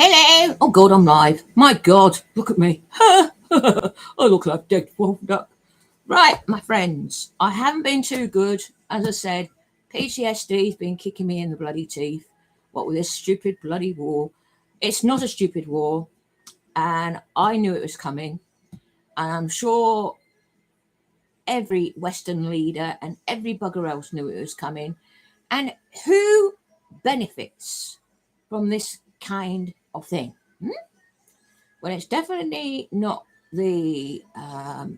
Hello. Oh God, I'm live. My God, look at me. I look like dead wound up. Right, my friends, I haven't been too good. As I said, PTSD's been kicking me in the bloody teeth. What with this stupid bloody war? It's not a stupid war, and I knew it was coming. And I'm sure every Western leader and every bugger else knew it was coming. And who benefits from this kind of thing? Well, it's definitely not the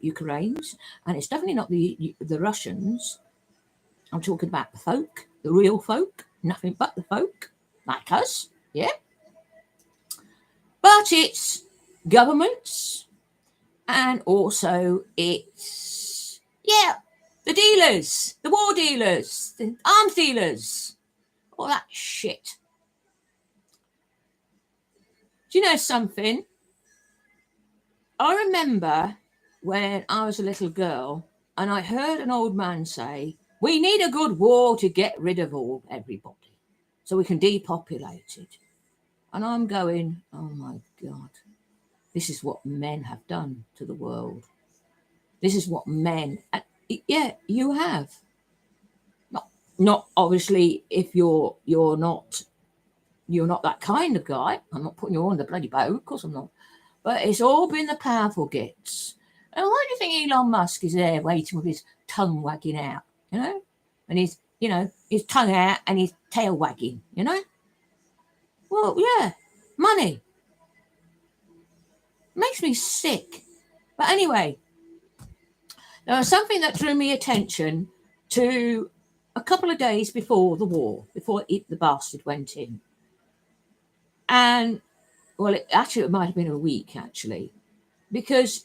Ukrainians, and it's definitely not the Russians. I'm talking about the folk, the real folk, nothing but the folk, like us, yeah. But it's governments, and also it's the dealers, the war dealers, the arms dealers, all that shit. Do you know something? I remember when I was a little girl and I heard an old man say, we need a good war to get rid of everybody so we can depopulate it. And I'm going, oh my God, this is what men have done to the world. This is what men, yeah, you have. Not obviously if you're not that kind of guy. I'm not putting you on the bloody boat, of course I'm not. But it's all been the powerful gets. And why do you think Elon Musk is there waiting with his tongue wagging out, and his tongue out and his tail wagging, Well, yeah, money. Makes me sick. But anyway, there was something that drew me attention to a couple of days before the war, before the bastard went in. And, well, it might have been a week, actually, because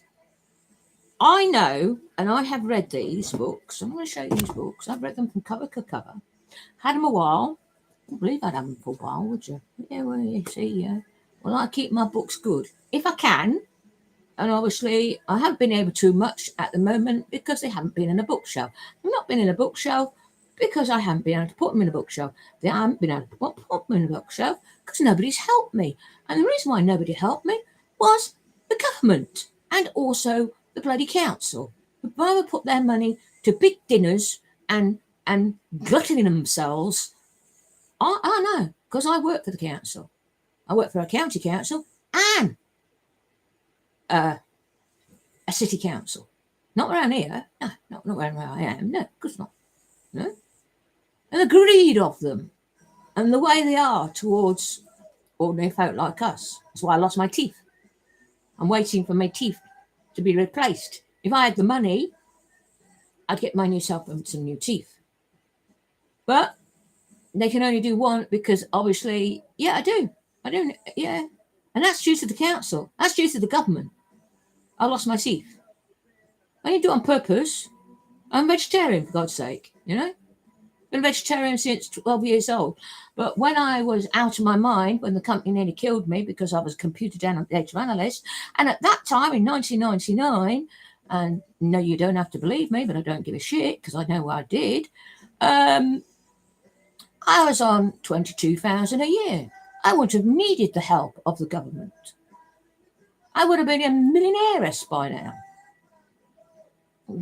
I know, and I have read these books. I'm going to show you these books. I've read them from cover to cover. Had them a while. I don't believe I'd have them for a while, would you? Yeah, well, you see, yeah. Well, I keep my books good. If I can, and obviously I haven't been able to much at the moment because they haven't been in a bookshelf. They've not been in a bookshelf because I haven't been able to put them in a bookshelf. They haven't been able to put them in a bookshelf because nobody's helped me. And the reason why nobody helped me was the government and also the bloody council, who rather put their money to big dinners and glutting themselves. I know, because I work for the council. I work for a county council and a city council. Not around here. No, not around where I am. No, of course not. No. And the greed of them and the way they are towards ordinary folk like us. That's why I lost my teeth. I'm waiting for my teeth to be replaced. If I had the money, I'd get myself some new teeth. But they can only do one because obviously, yeah, I do, yeah. And that's due to the council. That's due to the government. I lost my teeth. I didn't do it on purpose. I'm vegetarian, for God's sake, Been vegetarian since 12 years old. But when I was out of my mind, when the company nearly killed me because I was a computer data analyst, and at that time in 1999, and no, you don't have to believe me, but I don't give a shit because I know what I did. I was on 22,000 a year. I wouldn't have needed the help of the government. I would have been a millionaire by now.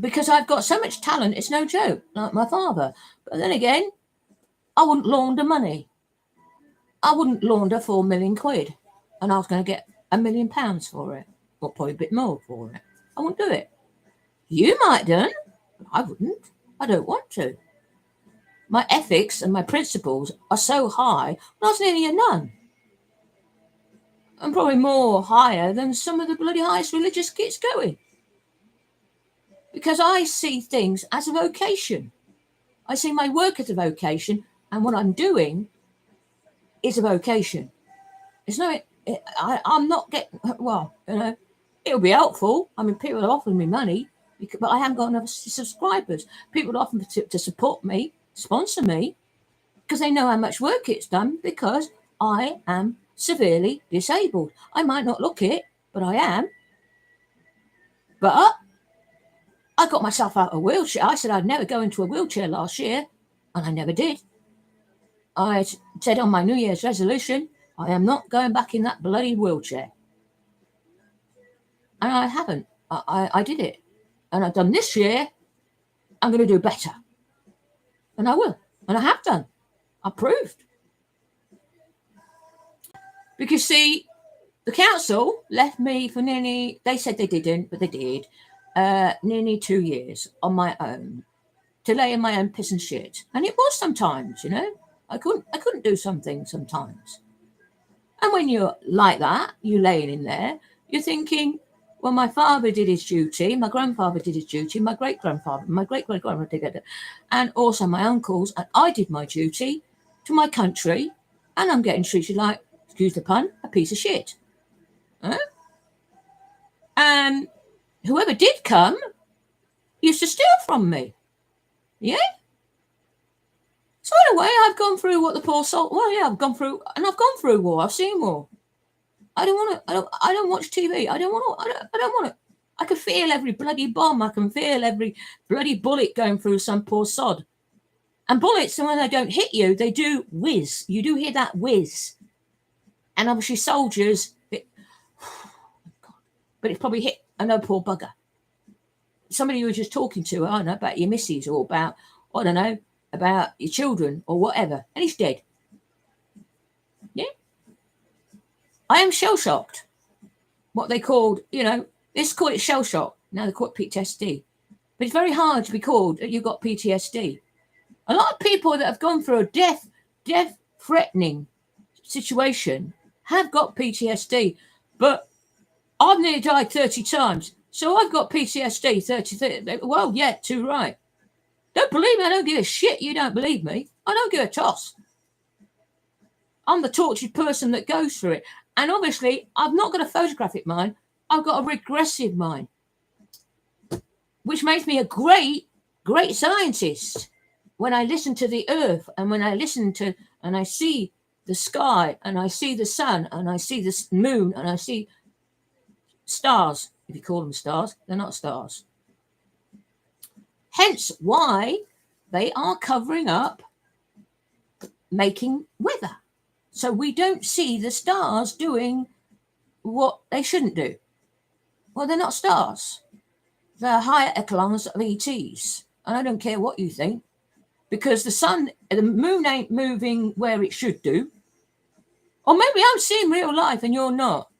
Because I've got so much talent, it's no joke, like my father. But then again, I wouldn't launder money. I wouldn't launder £4 million, and I was going to get £1 million for it, or probably a bit more for it. I wouldn't do it. You might do, but I wouldn't. I don't want to. My ethics and my principles are so high, I was nearly a nun. I'm probably more higher than some of the bloody highest religious kids going. Because I see things as a vocation. I see my work as a vocation, and what I'm doing is a vocation. It's no, I'm not getting, well, it'll be helpful. I mean, people are offering me money, but I haven't got enough subscribers. People are offering to support me, sponsor me, because they know how much work it's done, because I am severely disabled. I might not look it, but I am. But I got myself out of a wheelchair. I said I'd never go into a wheelchair last year, and I never did. I said on my New Year's resolution, I am not going back in that bloody wheelchair. And I haven't. I did it. And I've done this year. I'm going to do better. And I will. And I have done. I proved. Because, see, the council left me for nearly, they said they didn't, but they did, nearly 2 years on my own to lay in my own piss and shit. And it was sometimes, you know. I couldn't do something sometimes. And when you're like that, you're laying in there, you're thinking, well, my father did his duty, my grandfather did his duty, my great-grandfather, my great-great-grandfather did it, and also my uncles, and I did my duty to my country, and I'm getting treated like, excuse the pun, a piece of shit. Huh? And whoever did come used to steal from me. Yeah? So anyway, I've gone through what the poor soul, well, yeah, I've gone through war, I've seen war. I don't watch TV. I don't want it. I can feel every bloody bomb. I can feel every bloody bullet going through some poor sod. And bullets, when they don't hit you, they do whiz. You do hear that whiz. And obviously soldiers, but it's probably hit another poor bugger. Somebody you were just talking to, I don't know, about your missus or about, I don't know, about your children or whatever. And he's dead. Yeah. I am shell-shocked. What they called, you know, let's call it shell-shock. Now they call it PTSD. But it's very hard to be called that you've got PTSD. A lot of people that have gone through a death-threatening situation have got PTSD. But I've nearly died 30 times. So I've got PTSD 30. Well, yeah, too right. Don't believe me. I don't give a shit. You don't believe me. I don't give a toss. I'm the tortured person that goes through it. And obviously, I've not got a photographic mind. I've got a regressive mind, which makes me a great scientist. When I listen to the earth and when I listen to, and I see the sky and I see the sun and I see the moon and I see stars, if you call them stars, they're not stars. Hence why they are covering up making weather. So we don't see the stars doing what they shouldn't do. Well, they're not stars. They're higher echelons of ETs. And I don't care what you think, because the moon ain't moving where it should do. Or maybe I'm seeing real life and you're not.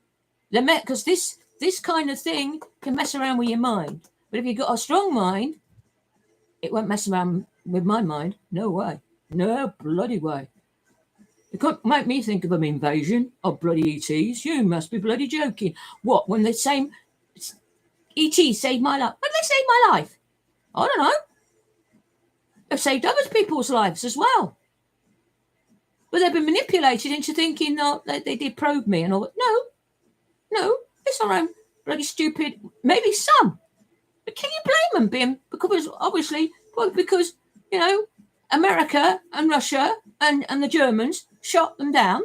Because this kind of thing can mess around with your mind. But if you've got a strong mind, it won't mess around with my mind. No way. No bloody way. You can't make me think of an invasion of bloody ETs. You must be bloody joking. What, when the same ET saved my life? When did they save my life? I don't know. They've saved other people's lives as well. But they've been manipulated into thinking that they did probe me and all that. No, it's our own bloody stupid, maybe some. But can you blame them, Bim? Because obviously, because, you know, America and Russia and the Germans shot them down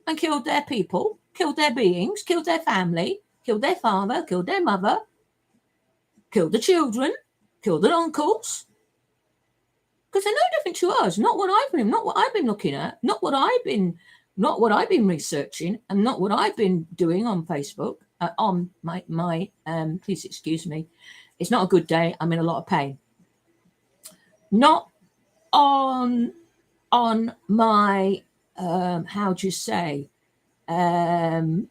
and killed their people, killed their beings, killed their family, killed their father, killed their mother, killed the children, killed their uncles. Because they're no different to us. Not what I've been looking at, not what I've been researching, and not what I've been doing on Facebook. On my please excuse me. It's not a good day. I'm in a lot of pain. Not on my how do you say? I'm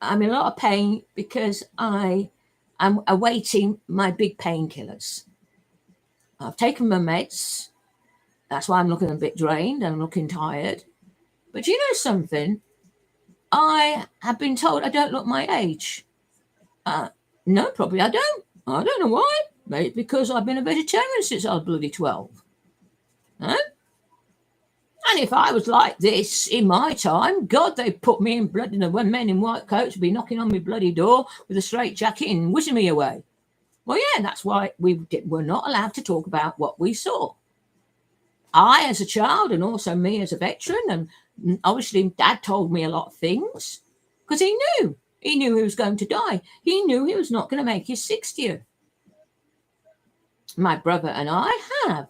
in a lot of pain because I'm awaiting my big painkillers. I've taken my meds. That's why I'm looking a bit drained and I'm looking tired. But you know something? I have been told I don't look my age. No, probably I don't. I don't know why. Maybe because I've been a vegetarian since I was bloody 12. Huh? And if I was like this in my time, God, they'd put me in blood. When men in white coats would be knocking on my bloody door with a straight jacket and whizzing me away. Well, yeah, that's why we were not allowed to talk about what we saw. I, as a child, and also me as a veteran, and obviously Dad told me a lot of things because he knew he was going to die. He knew he was not going to make his 60th. My brother and I have,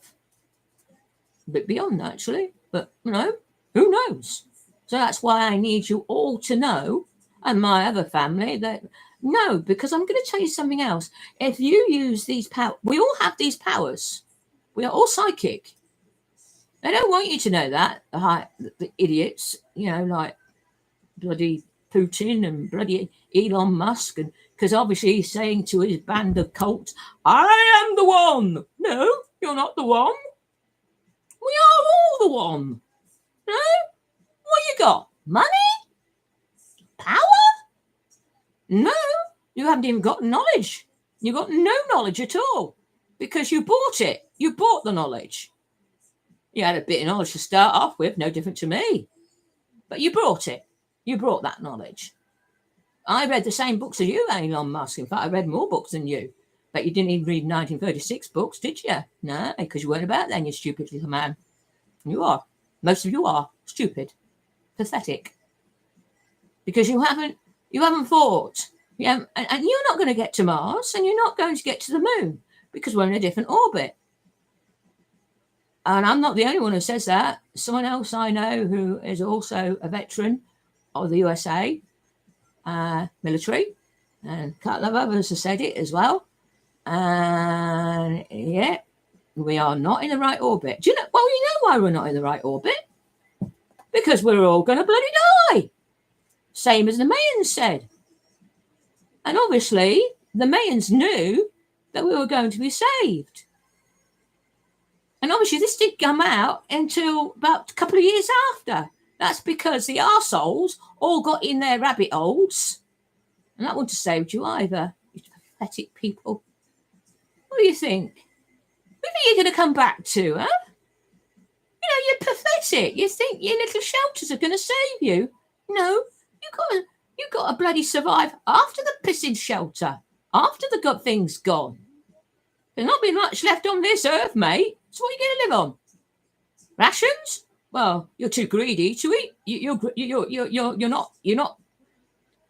a bit beyond that, actually, but you know, Who knows? So that's why I need you all to know, and my other family, that no, because I'm going to tell you something else. If you use these powers, we all have these powers. We are all psychic. They don't want you to know that, the idiots, like bloody Putin and bloody Elon Musk, and because obviously he's saying to his band of cults, I am the one. No, you're not the one. We are all the one. No? What you got? Money? Power? No, you haven't even got knowledge. You've got no knowledge at all because you bought it. You bought the knowledge. You had a bit of knowledge to start off with, no different to me. But you brought it. You brought that knowledge. I read the same books as you, Elon Musk. In fact, I read more books than you. But you didn't even read 1936 books, did you? No, because you weren't about then, you stupid little man. You are. Most of you are stupid. Pathetic. Because you haven't thought. And you're not going to get to Mars, and you're not going to get to the moon because we're in a different orbit. And I'm not the only one who says that. Someone else I know who is also a veteran of the USA military, and a couple of others have said it as well. And yeah, we are not in the right orbit. Do you know? Well, you know why we're not in the right orbit? Because we're all going to bloody die. Same as the Mayans said. And obviously, the Mayans knew that we were going to be saved. And obviously, this did come out until about a couple of years after. That's because the arseholes all got in their rabbit holes. And that wouldn't have saved you either, you pathetic people. What do you think? Who are you going to come back to, huh? You're pathetic. You think your little shelters are going to save you? No, you've got to bloody survive after the pissing shelter, after the good thing's gone. There's not been much left on this earth, mate. So what are you going to live on? Rations? Well, you're too greedy to eat. You're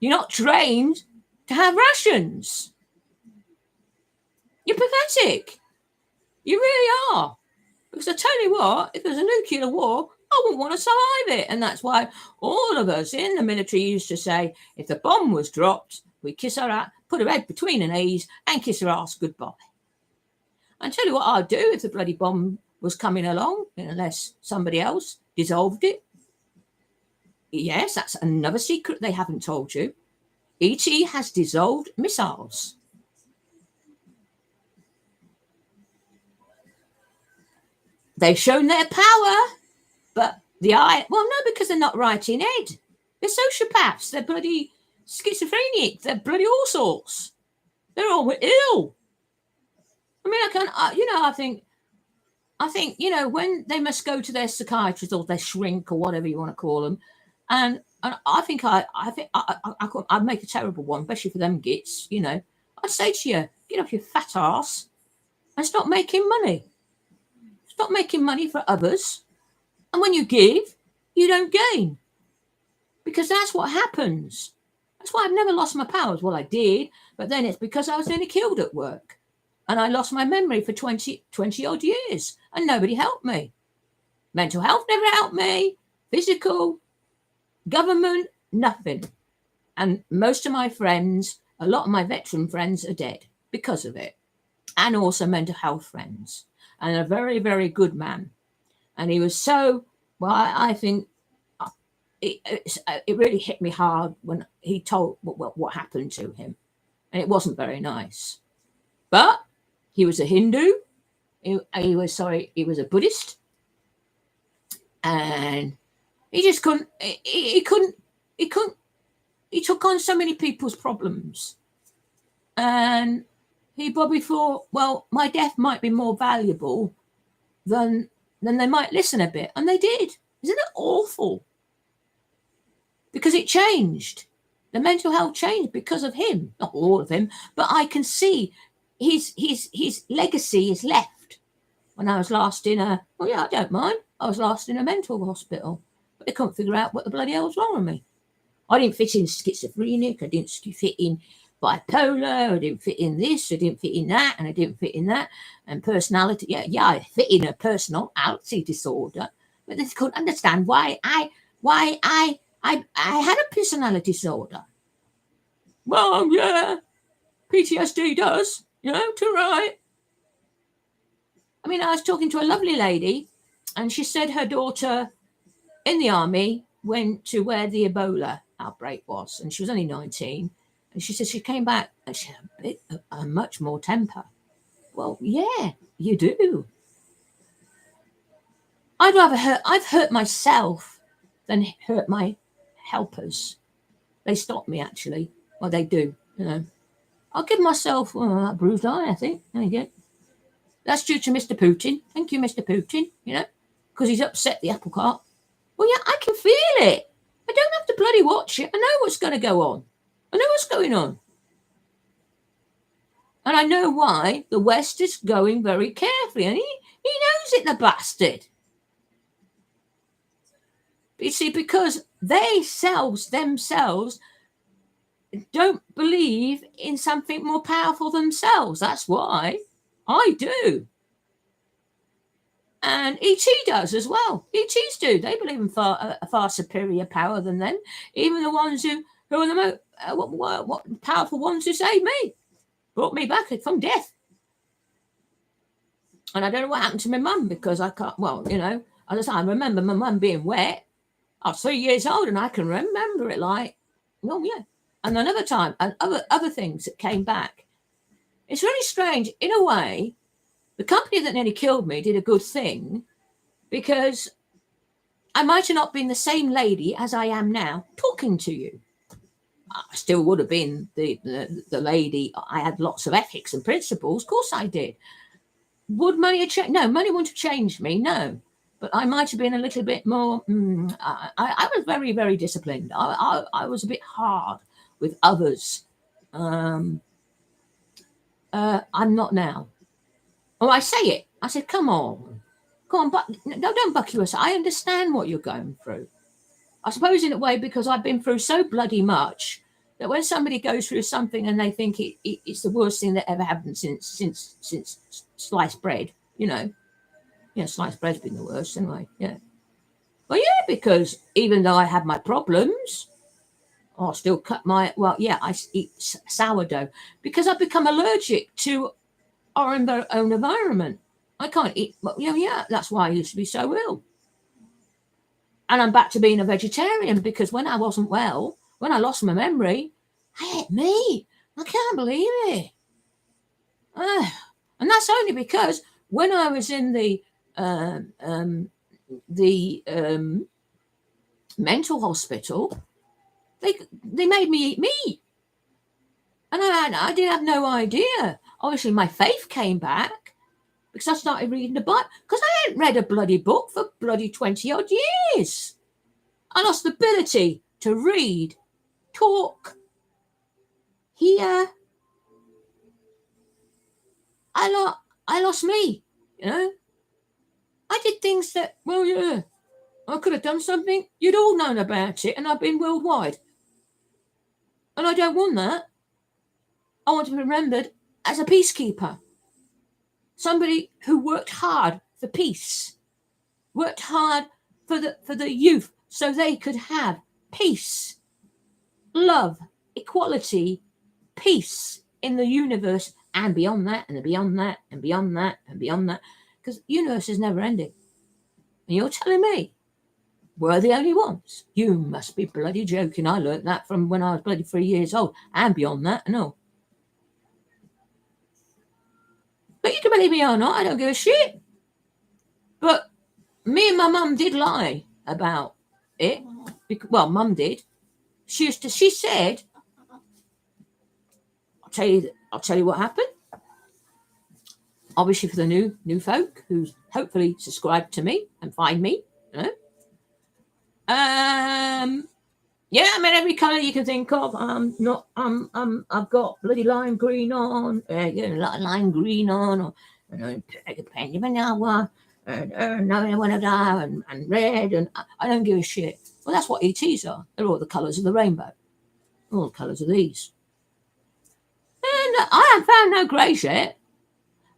not trained to have rations. You're pathetic. You really are. Because I tell you what, if there's a nuclear war, I wouldn't want to survive it. And that's why all of us in the military used to say, if the bomb was dropped, we kiss her ass, put her head between her knees and kiss her ass goodbye. And tell you what I'd do if the bloody bomb was coming along, unless somebody else dissolved it. Yes, that's another secret they haven't told you. ET has dissolved missiles. They've shown their power, but well, no, because they're not right in head. They're sociopaths. They're bloody schizophrenic. They're bloody all sorts. They're all ill. I mean, I think, when they must go to their psychiatrist or their shrink or whatever you want to call them, and I think I'd make a terrible one, especially for them gits. I'd say to you, get off your fat ass and stop making money. Stop making money for others, and when you give, you don't gain, because that's what happens. That's why I've never lost my powers. Well, I did, but then it's because I was nearly killed at work. And I lost my memory for 20 odd years and nobody helped me. Mental health never helped me. Physical, government, nothing. And most of my friends, a lot of my veteran friends are dead because of it. And also mental health friends. And a very, very good man. And he was so, well, I think it really hit me hard when he told what happened to him. And it wasn't very nice. But he was a Hindu. He was a Buddhist, and he just couldn't. He took on so many people's problems, and he probably thought, well, my death might be more valuable than they might listen a bit, and they did. Isn't it awful? Because it changed. The mental health changed because of him. Not all of him, but I can see his legacy is left. When I was last in I don't mind. I was last in a mental hospital, but they couldn't figure out what the bloody hell was wrong with me. I didn't fit in schizophrenic. I didn't fit in bipolar. I didn't fit in this. I didn't fit in that, and I didn't fit in that. And personality, I fit in a personality disorder, but they couldn't understand why I had a personality disorder. Well, yeah, PTSD does, too right. I mean, I was talking to a lovely lady, and she said her daughter in the army went to where the Ebola outbreak was, and she was only 19. And she said she came back and she had a much more temper. Well, yeah, you do. I've hurt myself than hurt my helpers. They stop me, actually. Well, they do, I'll give myself a bruised eye, I think. There you go. That's due to Mr. Putin. Thank you, Mr. Putin, because he's upset the apple cart. Well, yeah, I can feel it. I don't have to bloody watch it. I know what's going to go on. I know what's going on. And I know why the West is going very carefully. And he knows it, the bastard. But you see, because they themselves don't believe in something more powerful themselves. That's why. I do. And ET does as well. ETs do. They believe in a far superior power than them. Even the ones who are the most powerful ones who saved me. Brought me back from death. And I don't know what happened to my mum, because I can't, as I remember my mum being wet. I was 3 years old and I can remember it like, oh yeah. And another time, and other things that came back. It's really strange. In a way, the company that nearly killed me did a good thing, because I might have not been the same lady as I am now talking to you. I still would have been the lady. I had lots of ethics and principles. Of course I did. Would money have changed? No, money wouldn't have changed me. No. But I might have been a little bit more. I was very, very disciplined. I was a bit hard with others. I'm not now. Oh, I say it. I said, come on, don't buck yourself. I understand what you're going through. I suppose in a way, because I've been through so bloody much that when somebody goes through something and they think it's the worst thing that ever happened since sliced bread, sliced bread's been the worst anyway. Yeah. Well, yeah, because even though I have my problems, I'll still cut I eat sourdough because I've become allergic to our own environment. I can't eat. That's why I used to be so ill. And I'm back to being a vegetarian, because when I wasn't well, when I lost my memory, I ate meat. I can't believe it. And that's only because when I was in the mental hospital, they made me eat meat. And I didn't have no idea. Obviously, my faith came back because I started reading the Bible, because I hadn't read a bloody book for bloody 20-odd years. I lost the ability to read, talk, hear. I lost me, I did things that, I could have done something. You'd all known about it, and I've been worldwide. And I don't want that. I want to be remembered as a peacekeeper. Somebody who worked hard for peace, worked hard for the youth so they could have peace, love, equality, peace in the universe, and beyond that, and beyond that, and beyond that, and beyond that. Because the universe is never ending. And you're telling me we're the only ones? You must be bloody joking. I learnt that from when I was bloody 3 years old, and beyond that, no. But you can believe me or not, I don't give a shit. But me and my mum did lie about it. Well, mum did. She said, I'll tell you what happened. Obviously, for the new folk who hopefully subscribe to me and find me, Yeah, I mean, every colour you can think of. I've got bloody lime green on, lime green on, or and red, and I don't give a shit. Well, that's what ETs are. They're all the colours of the rainbow, all the colours of these. And I haven't found no greys yet.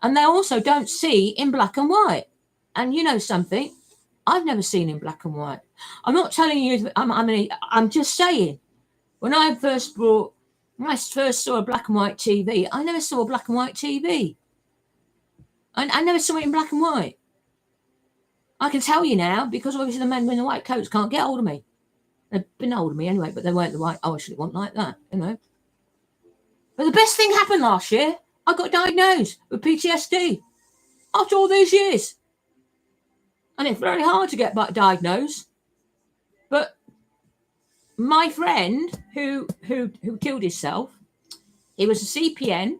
And they also don't see in black and white. And you know something? I've never seen in black and white. I'm not telling you. I'm just saying. When I first saw a black and white TV, I never saw a black and white TV. I never saw it in black and white. I can tell you now because obviously the men in the white coats can't get hold of me. They've been hold of me anyway, but they weren't the white. Oh, I should have gone like that, you know. But the best thing happened last year. I got diagnosed with PTSD after all these years. And it's very hard to get diagnosed. But my friend who killed himself, he was a CPN,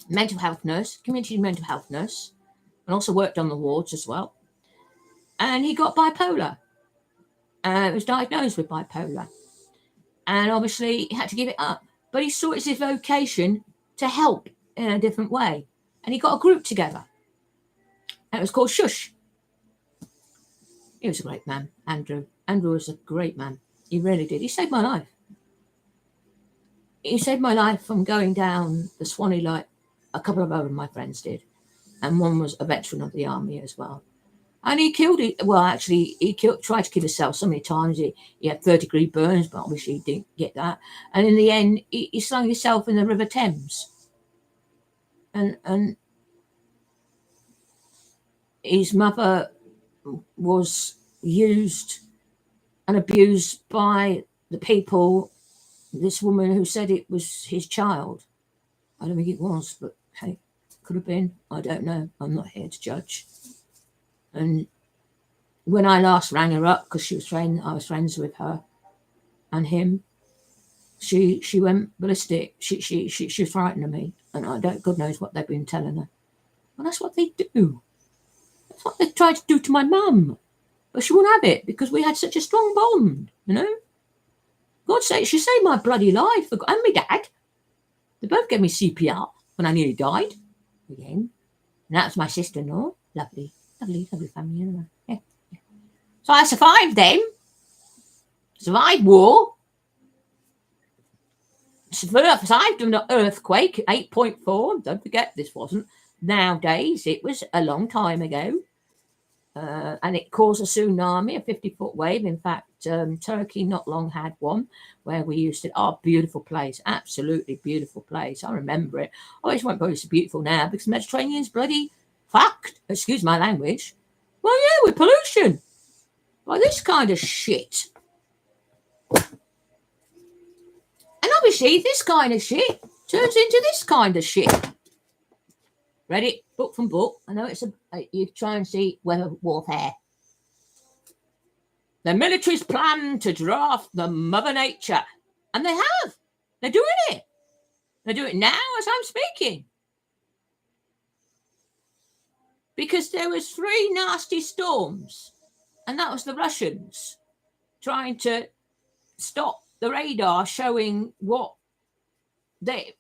mental health nurse, community mental health nurse, and also worked on the wards as well. And he got bipolar. Was diagnosed with bipolar. And obviously he had to give it up. But he saw it as his vocation to help in a different way. And he got a group together. And it was called Shush. He was a great man, Andrew. Andrew was a great man. He really did. He saved my life. He saved my life from going down the Swanee like a couple of other my friends did. And one was a veteran of the army as well. And he killed it. Well, actually, tried to kill himself so many times. He had 30-degree burns, but obviously he didn't get that. And in the end, he slung himself in the River Thames. And his mother was used and abused by the people, this woman who said it was his child. I don't think it was, but hey, could have been. I don't know. I'm not here to judge. And when I last rang her up, because I was friends with her and him, she went ballistic. She was frightened of me, and God knows what they've been telling her. Well, that's what they do. That's what they tried to do to my mum. But she wouldn't have it because we had such a strong bond, you know. God sake, she saved my bloody life. And my dad. They both gave me CPR when I nearly died. Again. And that was my sister-in-law. Lovely family, anyway. Yeah. So I survived them. Survived war. Survived an earthquake, 8.4. Don't forget, this wasn't nowadays. It was a long time ago. And it caused a tsunami, a 50-foot wave. In fact, Turkey not long had one where we used to. Oh, beautiful place. Absolutely beautiful place. I remember it. Oh, it won't be so beautiful now because the Mediterranean's bloody fucked. Excuse my language. Well, yeah, with pollution. Well, this kind of shit. And obviously, this kind of shit turns into this kind of shit. Read it, book from book. I know it's you try and see weather warfare. The military's plan to draft the Mother Nature. And they have. They're doing it. They do it now as I'm speaking. Because there was 3 nasty storms. And that was the Russians trying to stop the radar showing what they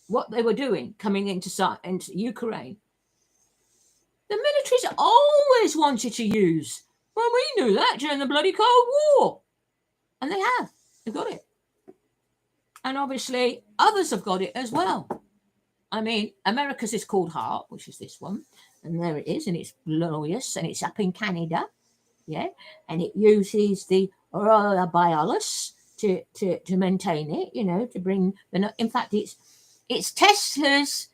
were doing coming into Ukraine. The military's always wanted to use. Well, we knew that during the bloody Cold War. And they have. They've got it. And obviously, others have got it as well. I mean, America's is called HAARP, which is this one. And there it is. And it's glorious. And it's up in Canada. Yeah. And it uses the Aurora Borealis to maintain it, you know, to bring the. In fact, it's Tesla's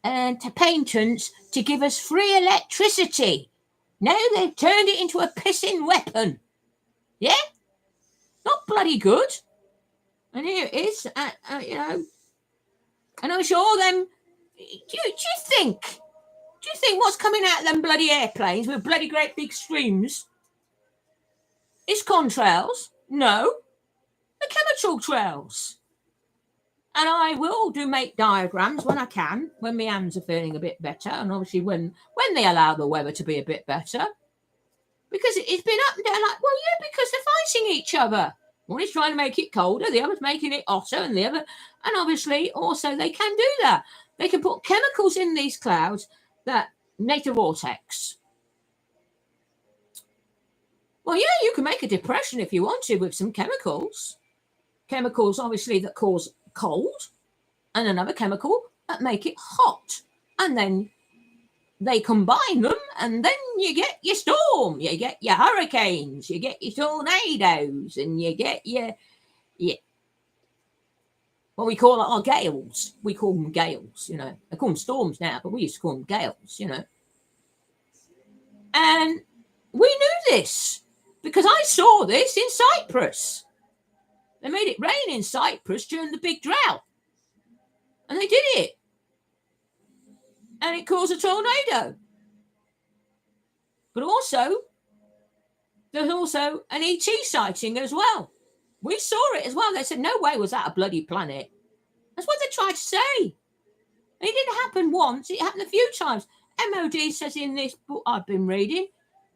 and to patents to give us free electricity. Now they've turned it into a pissing weapon. Yeah? Not bloody good. And here it is, you know. And I'm sure them. Do you think what's coming out of them bloody airplanes with bloody great big streams is contrails? No. The chemical trails. And I will make diagrams when I can, when my hands are feeling a bit better, and obviously when they allow the weather to be a bit better. Because it's been up and down like, well, yeah, because they're fighting each other. One is trying to make it colder, the other's making it hotter, and the other. And obviously, also, they can do that. They can put chemicals in these clouds that make a vortex. Well, yeah, you can make a depression if you want to with some chemicals. Chemicals, obviously, that cause cold, and another chemical that make it hot. And then they combine them, and then you get your storm, you get your hurricanes, you get your tornadoes, and you get your what we call our gales. We call them gales, you know. They call them storms now, but we used to call them gales, you know. And we knew this because I saw this in Cyprus. They made it rain in Cyprus during the big drought. And they did it. And it caused a tornado. But also, there's also an ET sighting as well. We saw it as well. They said, no way was that a bloody planet. That's what they tried to say. And it didn't happen once. It happened a few times. MOD says in this book I've been reading,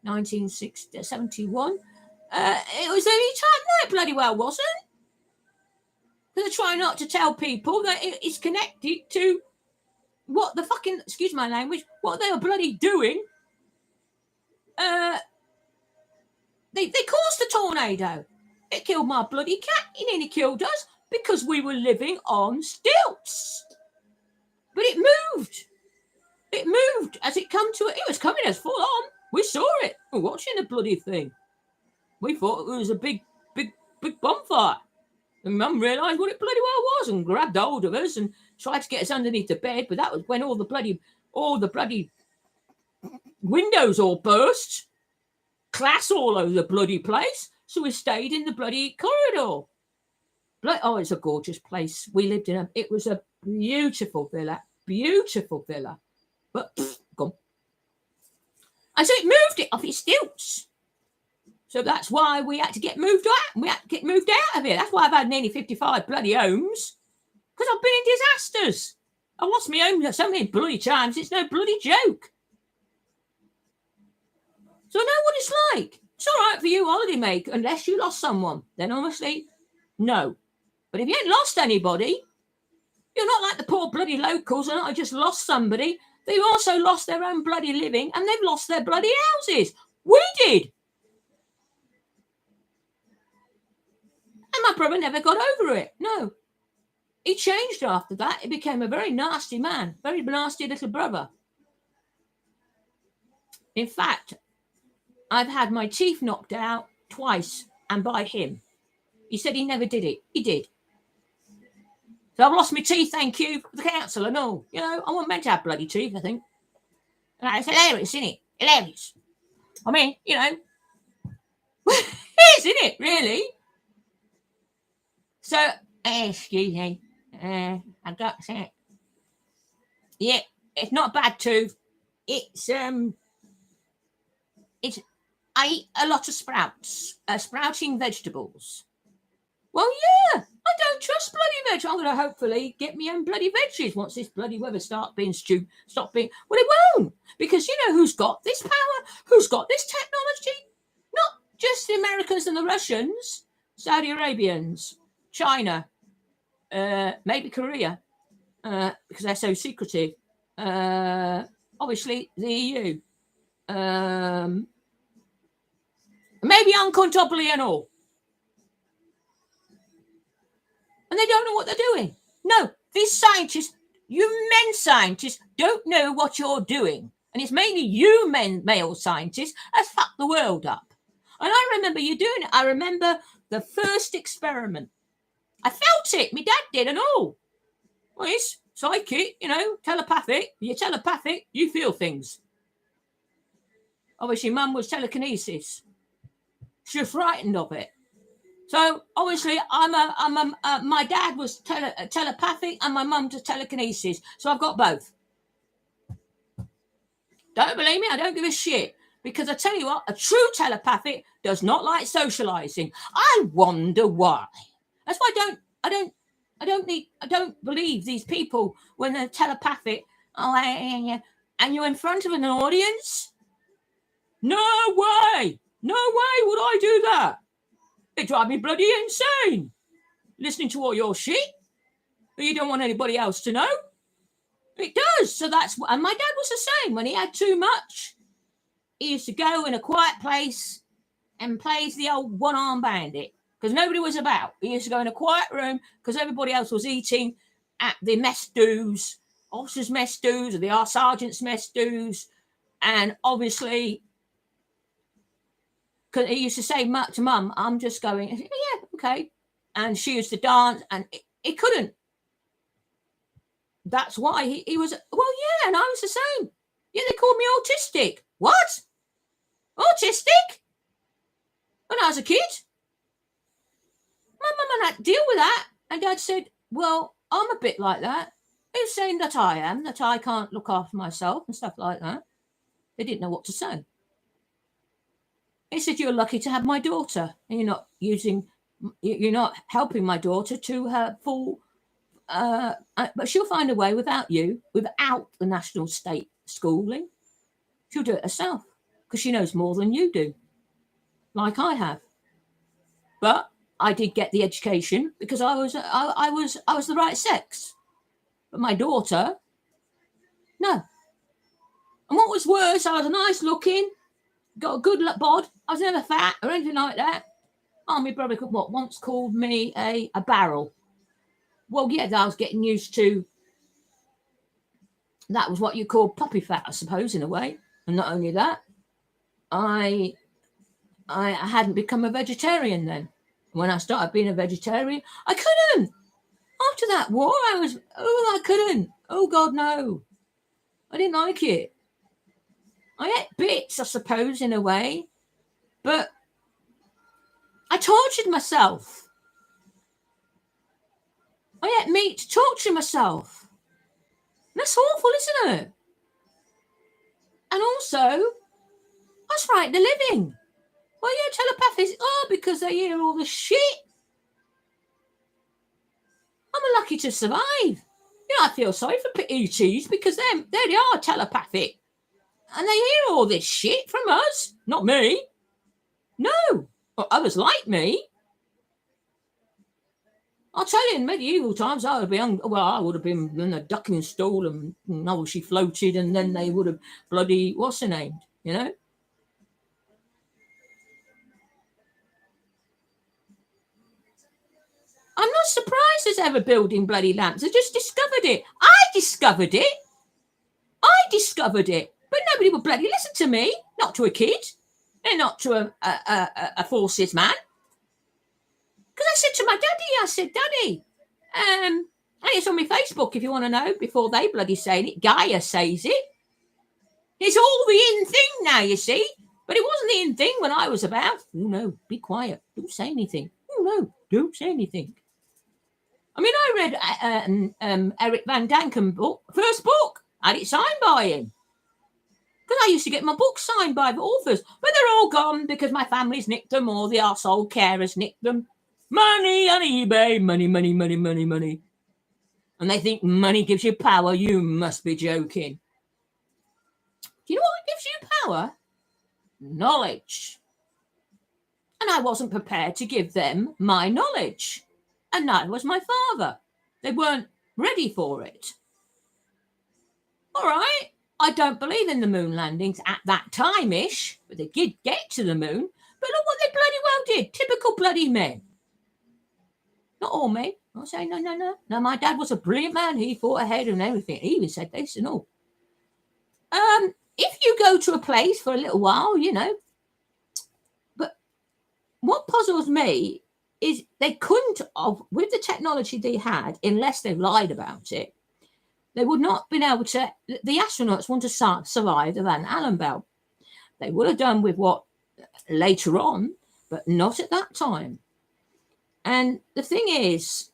1971, it was only time. No, it bloody well wasn't. Because they try not to tell people that it's connected to what the fucking, excuse my language, what they were bloody doing. They caused the tornado. It killed my bloody cat. It nearly killed us because we were living on stilts. But it moved. It moved as it come to it. It was coming as full on. We saw it. We're watching the bloody thing. We thought it was a big bonfire. And Mum realised what it bloody well was and grabbed hold of us and tried to get us underneath the bed. But that was when all the bloody windows all burst. Glass all over the bloody place. So we stayed in the bloody corridor. Oh, it's a gorgeous place. We lived in it was a beautiful villa. Beautiful villa. But gone. And so it moved it off its stilts. So that's why we had to get moved out. We had to get moved out of it. That's why I've had nearly 55 bloody homes. Because I've been in disasters. I lost my home so many bloody times. It's no bloody joke. So I know what it's like. It's all right for you, holiday maker, unless you lost someone. Then honestly, no. But if you ain't lost anybody, you're not like the poor bloody locals and I just lost somebody. They've also lost their own bloody living and they've lost their bloody houses. We did. And my brother never got over it. No. He changed after that. He became a very nasty man. Very nasty little brother. In fact, I've had my teeth knocked out twice and by him. He said he never did it. He did. So I've lost my teeth, thank you, for the council and all. You know, I wasn't meant to have bloody teeth, I think. And it's hilarious, isn't it? Hilarious. I mean, you know, it is, isn't it, really? So, excuse me. I've got to say it. Yeah, it's not a bad tooth. I eat a lot of sprouting vegetables. Well, yeah, I don't trust bloody veg. I'm going to hopefully get my own bloody veggies once this bloody weather stop being. Well, it won't. Because you know who's got this power? Who's got this technology? Not just the Americans and the Russians, Saudi Arabians, China, maybe Korea, because they're so secretive. Obviously, the EU. Maybe uncountably and all. And they don't know what they're doing. No, these scientists, you men scientists, don't know what you're doing. And it's mainly you male scientists that's fucked the world up. And I remember you doing it. I remember the first experiment. I felt it. My dad did and all. Well, it's psychic, you know, telepathic. You're telepathic, you feel things. Obviously, Mum was telekinesis. She was frightened of it. So obviously, my dad was telepathic and my mum was telekinesis. So I've got both. Don't believe me? I don't give a shit. Because I tell you what, a true telepathic does not like socializing. I wonder why. That's why I don't believe these people when they're telepathic. And you're in front of an audience. No way. No way would I do that. It drive me bloody insane. Listening to all your shit that you don't want anybody else to know. It does. So and my dad was the same. When he had too much, he used to go in a quiet place and plays the old one-arm bandit because nobody was about. He used to go in a quiet room because everybody else was eating at the mess doos, officers' mess doos, or the sergeants' mess doos, And obviously, because he used to say to Mum, I'm just going, yeah, okay. And she used to dance, and he couldn't. That's why he was, well, yeah, and I was the same. Yeah, they called me autistic. What? Autistic? When I was a kid? My mum and Dad deal with that. And Dad said, well, I'm a bit like that. He was saying that I am, that I can't look after myself and stuff like that. They didn't know what to say. He said, you're lucky to have my daughter. And you're not helping my daughter to her full, but she'll find a way without you, without the national state schooling. She'll do it herself because she knows more than you do, like I have. But I did get the education because I was the right sex. But my daughter, no. And what was worse, I was nice looking, got a good bod. I was never fat or anything like that. Oh, my brother once called me a barrel. Well, yeah, I was getting used to. That was what you call puppy fat, I suppose, in a way. And not only that, I hadn't become a vegetarian then. When I started being a vegetarian, I couldn't. After that war, I couldn't. Oh, God, no. I didn't like it. I ate bits, I suppose, in a way. But I tortured myself. I ate meat to torture myself. That's awful, isn't it? And also, that's right, the living. Well, yeah, telepathies. Oh, because they hear all the shit. I'm lucky to survive. You know, I feel sorry for ETs because they are telepathic. And they hear all this shit from us. Not me. No. Or others like me. I'll tell you, in medieval times, I would have been in a ducking stool and she floated, and then they would have bloody, what's her name, you know? I'm not surprised there's ever building bloody lamps. I just discovered it. I discovered it. But nobody would bloody listen to me. Not to a kid. And not to a forces man. Because I said to my daddy, Daddy, and it's on my Facebook if you want to know, before they bloody say it. Gaia says it. It's all the in thing now, you see. But it wasn't the in thing when I was about. Oh, no, be quiet. Don't say anything. Oh, no, don't say anything. I mean, I read Eric Van Danken first book. I had it signed by him. Because I used to get my books signed by the authors. But they're all gone because my family's nicked them or the arsehole carers nicked them. Money on eBay. Money, money, money, money, money. And they think money gives you power. You must be joking. Do you know what gives you power? Knowledge. And I wasn't prepared to give them my knowledge. And neither was my father. They weren't ready for it. All right. I don't believe in the moon landings at that time-ish, but they did get to the moon. But look what they bloody well did. Typical bloody men. Not all men. I'll say, no. No, my dad was a brilliant man. He fought ahead and everything. He even said this and all. If you go to a place for a little while, you know. But what puzzles me is they couldn't have, with the technology they had, unless they lied about it, they would not have been able to, the astronauts want to survive the Van Allen belt. They would have done with what later on, but not at that time. And the thing is,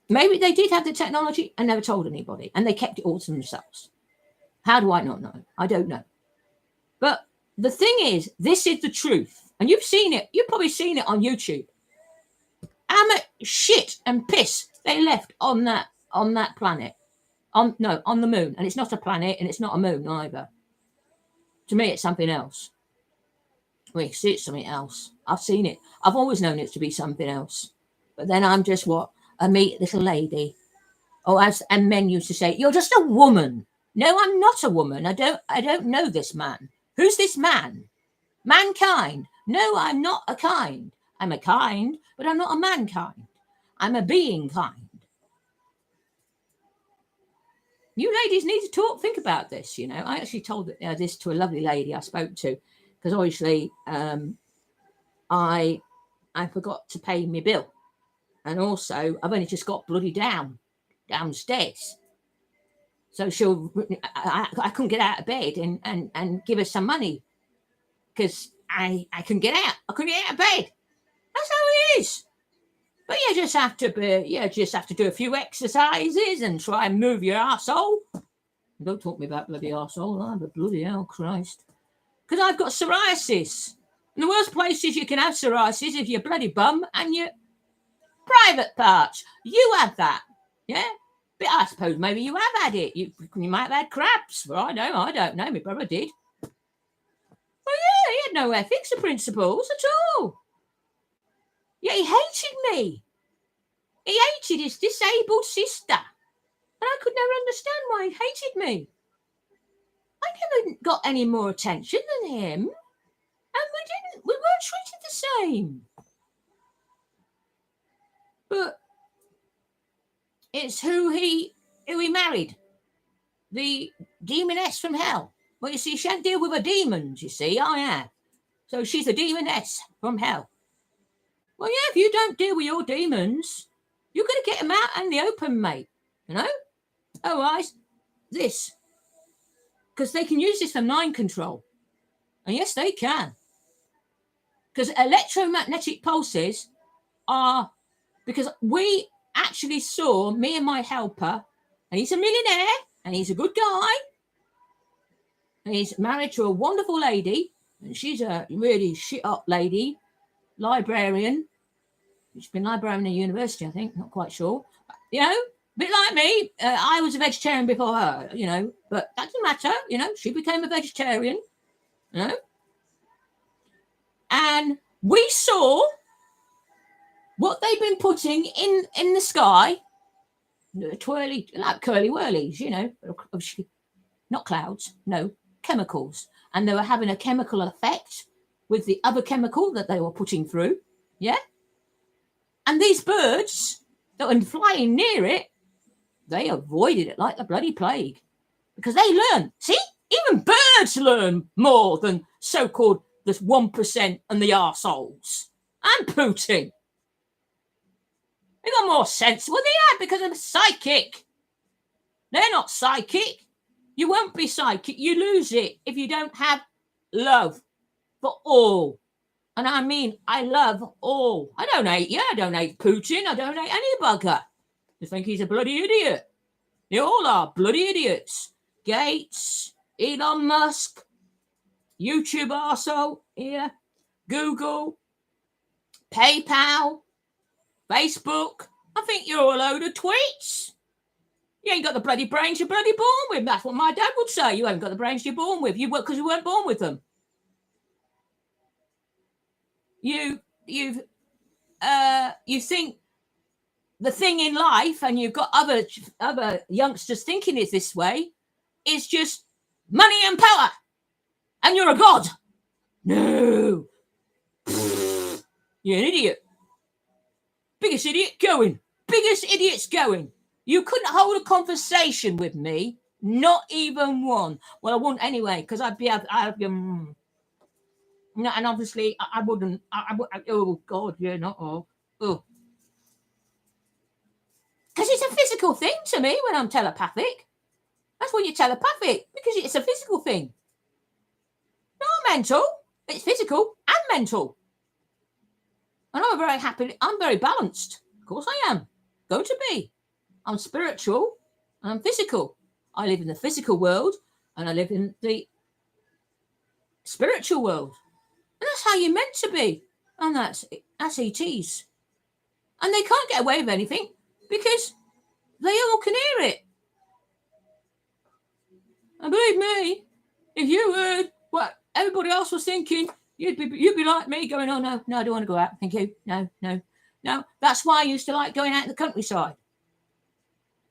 maybe they did have the technology and never told anybody, and they kept it all to themselves. How do I not know? I don't know. But the thing is, this is the truth. And you've seen it. You've probably seen it on YouTube. How much shit and piss they left on that planet. On the moon. And it's not a planet and it's not a moon either. To me, it's something else. We see it's something else. I've seen it. I've always known it to be something else. But then I'm just what? A meek little lady. Oh, and men used to say, you're just a woman. No, I'm not a woman. I don't know this man. Who's this man? Mankind. No, I'm not a kind. I'm a kind, but I'm not a mankind. I'm a being kind. You ladies need to think about this. I actually told this to a lovely lady I spoke to, because obviously I forgot to pay my bill, and also I've only just got bloody downstairs. So I couldn't get out of bed and give her some money, because I couldn't get out. I couldn't get out of bed. That's how it is. But you just have to do a few exercises and try and move your arsehole. Don't talk to me about bloody arsehole. I'm a bloody hell, Christ. Because I've got psoriasis. And the worst places you can have psoriasis is your bloody bum and your private parts. You have that, yeah? But I suppose maybe you have had it. You might have had cramps. Well, I don't know. My brother did. Well, yeah, he had no ethics or principles at all. Yeah, he hated me. He hated his disabled sister. And I could never understand why he hated me. I never got any more attention than him. And we weren't treated the same. But it's who he married. The demoness from hell. Well, you see, she can't deal with her demons, you see. I have. So she's a demoness from hell. Well, yeah, if you don't deal with your demons, you're going to get them out in the open, mate. Otherwise, this. Because they can use this for mind control. And yes, they can. Because electromagnetic pulses are... Because we actually saw, me and my helper, and he's a millionaire, and he's a good guy, and he's married to a wonderful lady, and she's a really shit-up lady, librarian. She's been librarian at university, I think, not quite sure. A bit like me. I was a vegetarian before her, but that doesn't matter, she became a vegetarian, And we saw what they've been putting in the sky, twirly, like curly whirlies, not clouds, no, chemicals. And they were having a chemical effect with the other chemical that they were putting through, yeah? And these birds that were flying near it, they avoided it like the bloody plague, because they learn. See, even birds learn more than so-called this 1% and the arseholes and Putin. They got more sense. Well, they have, because they're psychic. They're not psychic. You won't be psychic. You lose it if you don't have love for all. And I mean, I love all. I don't hate you. I don't hate Putin. I don't hate any bugger. I think he's a bloody idiot. They all are bloody idiots. Gates, Elon Musk, YouTube arsehole here, Google, PayPal, Facebook. I think you're all a load of tweets. You ain't got the bloody brains you're bloody born with. That's what my dad would say. You haven't got the brains you're born with. Because you weren't born with them. You think the thing in life, and you've got other youngsters thinking is this way, is just money and power, and you're a god. No, you're an idiot. Biggest idiot going. Biggest idiots going. You couldn't hold a conversation with me, not even one. Well, I wouldn't anyway, because I'd be no, and obviously I wouldn't. Oh God, yeah, not all. Oh, because it's a physical thing to me when I'm telepathic. That's when you're telepathic, because it's a physical thing. Not mental. It's physical and mental. And I'm very happy. I'm very balanced. Of course I am. Going to be. I'm spiritual and I'm physical. I live in the physical world and I live in the spiritual world. And that's how you're meant to be. And that's ETs. And they can't get away with anything because they all can hear it. And believe me, if you heard what everybody else was thinking, you'd be like me going, oh, no, I don't want to go out. Thank you. No. That's why I used to like going out in the countryside.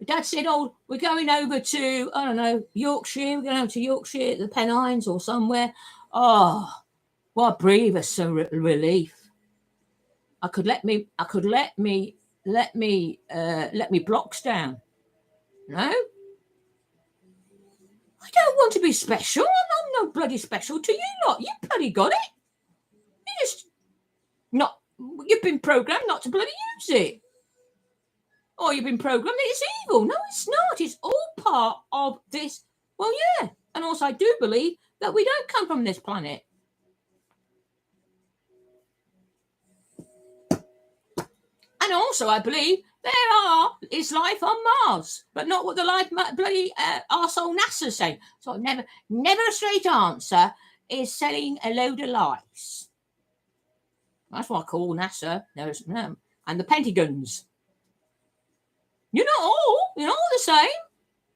Dad said, oh, we're going over to, I don't know, Yorkshire. We're going over to Yorkshire, the Pennines or somewhere. Oh, what a breathe of some relief. I could let me blocks down. No? don't want to be special. I'm no bloody special to you lot. You bloody got it. You just not. You've been programmed not to bloody use it. Or you've been programmed that it's evil. No, it's not. It's all part of this. Well, yeah. And also, I do believe that we don't come from this planet. And also, I believe is life on Mars, but not what the bloody arsehole NASA say. So never a straight answer is selling a load of lies. That's what I call NASA. And the Pentagons. You're not all the same.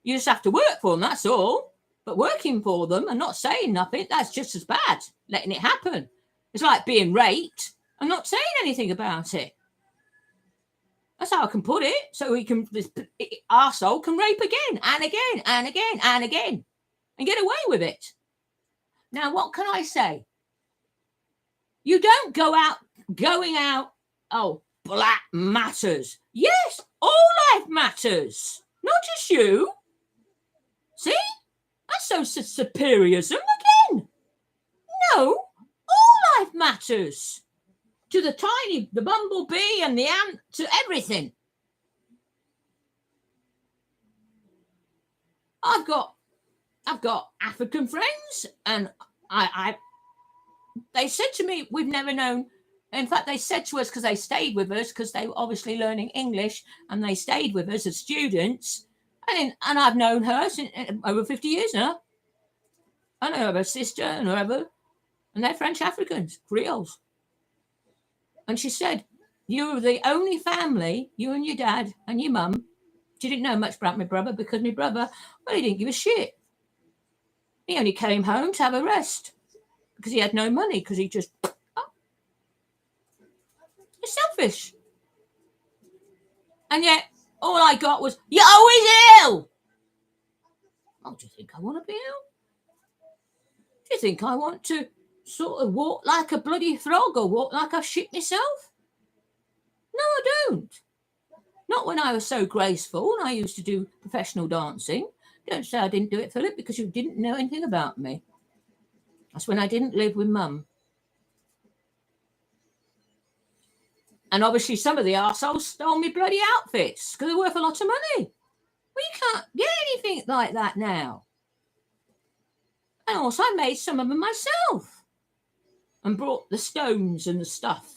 You just have to work for them, that's all. But working for them and not saying nothing, that's just as bad, letting it happen. It's like being raped and not saying anything about it. That's how I can put it. So this arsehole can rape again and again and again and again and get away with it. Now, what can I say? You don't going out, oh, Black matters. Yes, all life matters. Not just you. See? That's so superiorism again. No, all life matters. To the bumblebee and the ant, to everything. I've got African friends, and they said to me, we've never known. In fact, they said to us, because they stayed with us, because they were obviously learning English, and they stayed with us as students. And I've known her since over 50 years now. I know her sister and whoever, and they're French Africans, Creoles. And she said, you were the only family, you and your dad and your mum. She didn't know much about my brother, because my brother, well, he didn't give a shit. He only came home to have a rest because he had no money, because he just... It's selfish. And yet, all I got was, you're always ill. Oh, do you think I want to be ill? Do you think I want to sort of walk like a bloody frog or walk like I shit myself? No, I don't. Not when I was so graceful and I used to do professional dancing. Don't say I didn't do it, Philip, because you didn't know anything about me. That's when I didn't live with Mum. And obviously some of the arseholes stole me bloody outfits because they're worth a lot of money. Well, you can't get anything like that now. And also I made some of them myself and brought the stones and the stuff.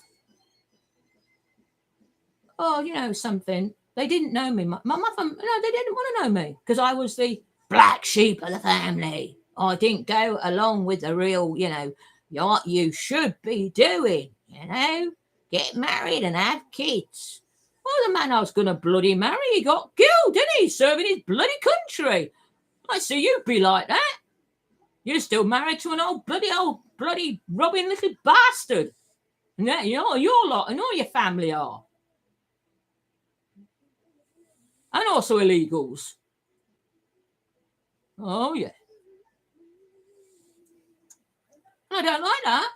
Oh, you know something? They didn't know me. My mother, no, they didn't want to know me because I was the black sheep of the family. I didn't go along with the real, what you should be doing, get married and have kids. Well, the man I was going to bloody marry, he got killed, didn't he? Serving his bloody country. I see you'd be like that. You're still married to an old bloody robbing little bastard. And that, your lot and all your family are. And also illegals. Oh, yeah. I don't like that.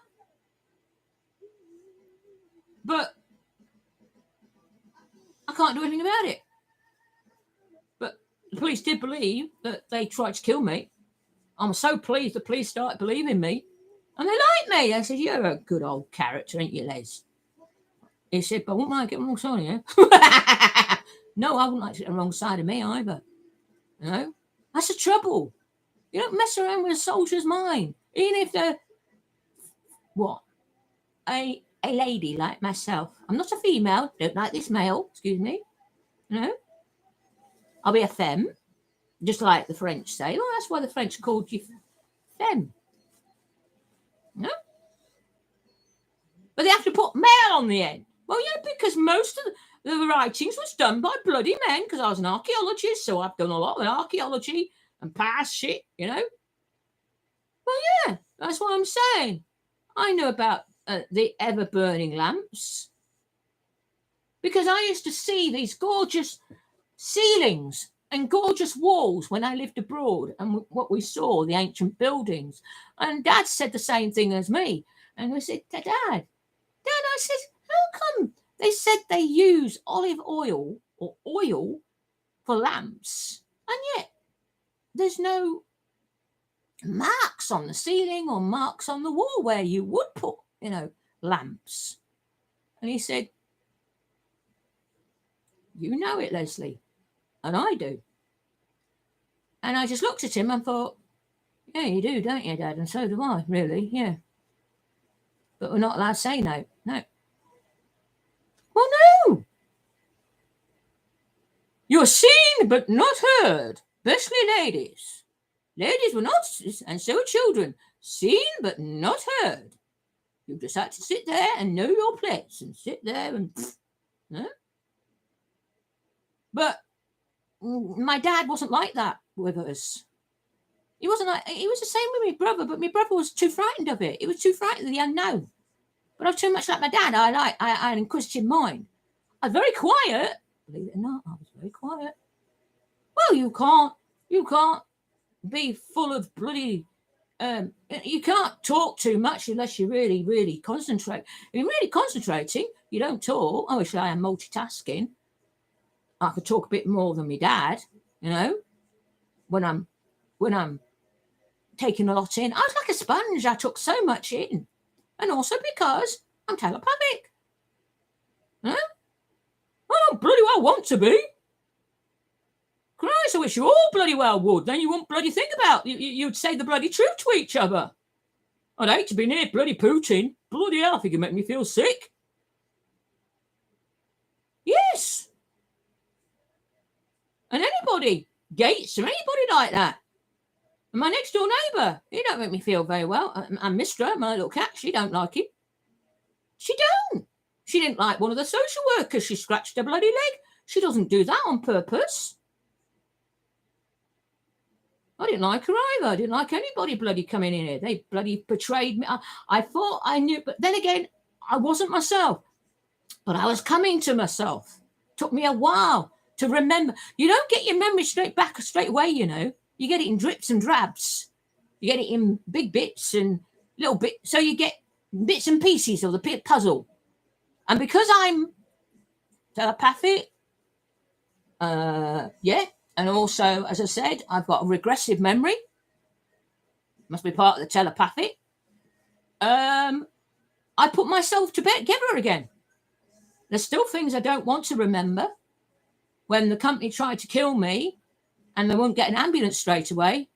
But I can't do anything about it. But the police did believe that they tried to kill me. I'm so pleased the police started believing me. And they like me. They said, you're a good old character, ain't you, Les? He said, but I wouldn't like getting wrong side of you. No, I wouldn't like to get the wrong side of me either. That's the trouble. You don't mess around with a soldier's mind. Even if they're, a lady like myself. I'm not a female. Don't like this male. Excuse me. I'll be a femme. Just like the French say. Well, that's why the French called you femme. No? But they have to put male on the end. Well, yeah, because most of the writings was done by bloody men, because I was an archaeologist, so I've done a lot of archaeology and past shit, Well, yeah, that's what I'm saying. I know about the ever-burning lamps because I used to see these gorgeous ceilings and gorgeous walls when I lived abroad, and what we saw, the ancient buildings. And Dad said the same thing as me. And we said, Dad, I said, how come they said they use olive oil or oil for lamps, and yet there's no marks on the ceiling or marks on the wall where you would put, lamps. And he said, you know it, Leslie. And I do. And I just looked at him and thought, yeah, you do, don't you, Dad? And so do I, really, yeah. But we're not allowed to say no. No. Well, no. You're seen but not heard, especially ladies. Ladies were not, and so are children, seen but not heard. You just had to sit there and know your place and sit there and, no? But my dad wasn't like that with us. He wasn't like, he was the same with my brother, but my brother was too frightened of it. He was too frightened of the unknown. But I was too much like my dad. I had an inquisitive mind. I was very quiet. Believe it or not, I was very quiet. Well, you can't be full of bloody, you can't talk too much unless you really, really concentrate. If you're really concentrating, you don't talk. Obviously, I am multitasking. I could talk a bit more than my dad, when I'm taking a lot in. I was like a sponge. I took so much in. And also because I'm telepathic. I don't bloody well want to be. Christ, I wish you all bloody well would. Then you wouldn't bloody think about it. You'd say the bloody truth to each other. I'd hate to be near bloody Putin. Bloody hell, if he could make me feel sick. Yes. And anybody, Gates or anybody like that. And my next door neighbour, he don't make me feel very well. And Mistra, my little cat, she don't like him. She don't. She didn't like one of the social workers. She scratched her bloody leg. She doesn't do that on purpose. I didn't like her either. I didn't like anybody bloody coming in here. They bloody betrayed me. I thought I knew, but then again, I wasn't myself. But I was coming to myself. It took me a while to remember. You don't get your memory straight away, You get it in drips and drabs. You get it in big bits and little bits. So you get bits and pieces of the puzzle. And because I'm telepathic, and also, as I said, I've got a regressive memory. Must be part of the telepathic. I put myself together again. There's still things I don't want to remember. When the company tried to kill me and they wouldn't get an ambulance straight away,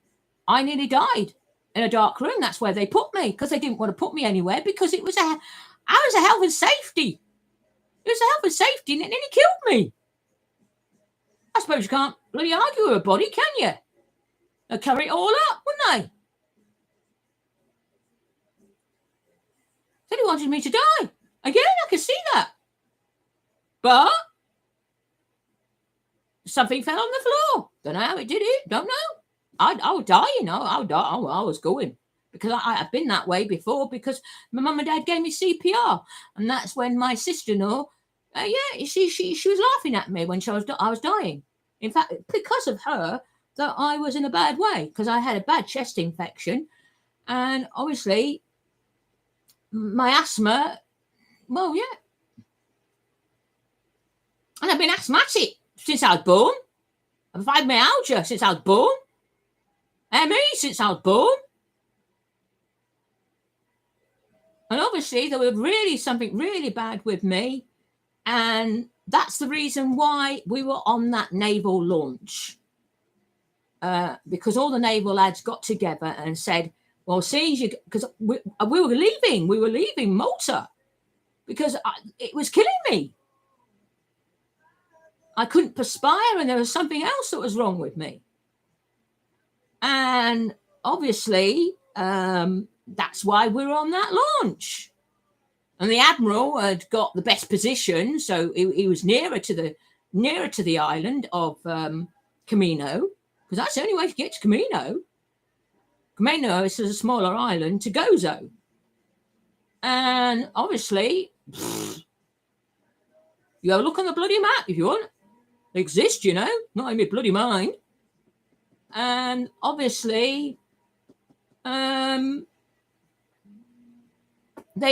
I nearly died in a dark room. That's where they put me, because they didn't want to put me anywhere, because I was a health and safety. It was a health and safety, and it nearly killed me. I suppose you can't really argue with a body, can you? They'll cover it all up, wouldn't they? Said he wanted me to die. Again, I could see that. But something fell on the floor. Don't know how it did it. Don't know. I would die, I would die. I was going. Because I've been that way before, because my mum and dad gave me CPR. And that's when my sister-in-law, she was laughing at me when I was dying. In fact, because of her, that I was in a bad way, because I had a bad chest infection. And obviously, my asthma, well, yeah. And I've been asthmatic since I was born. I've had myalgia since I was born. ME since I was born. And obviously, there was something really bad with me. And that's the reason why we were on that naval launch. Because all the naval lads got together and said, well, because we were leaving Malta, because it was killing me. I couldn't perspire, and there was something else that was wrong with me. And obviously, that's why we were on that launch. And the admiral had got the best position, so he was nearer to the island of Camino, because that's the only way to get to Camino. Camino is a smaller island to Gozo. And obviously, you go look on the bloody map if you want. They exist, not in my bloody mind. And obviously, they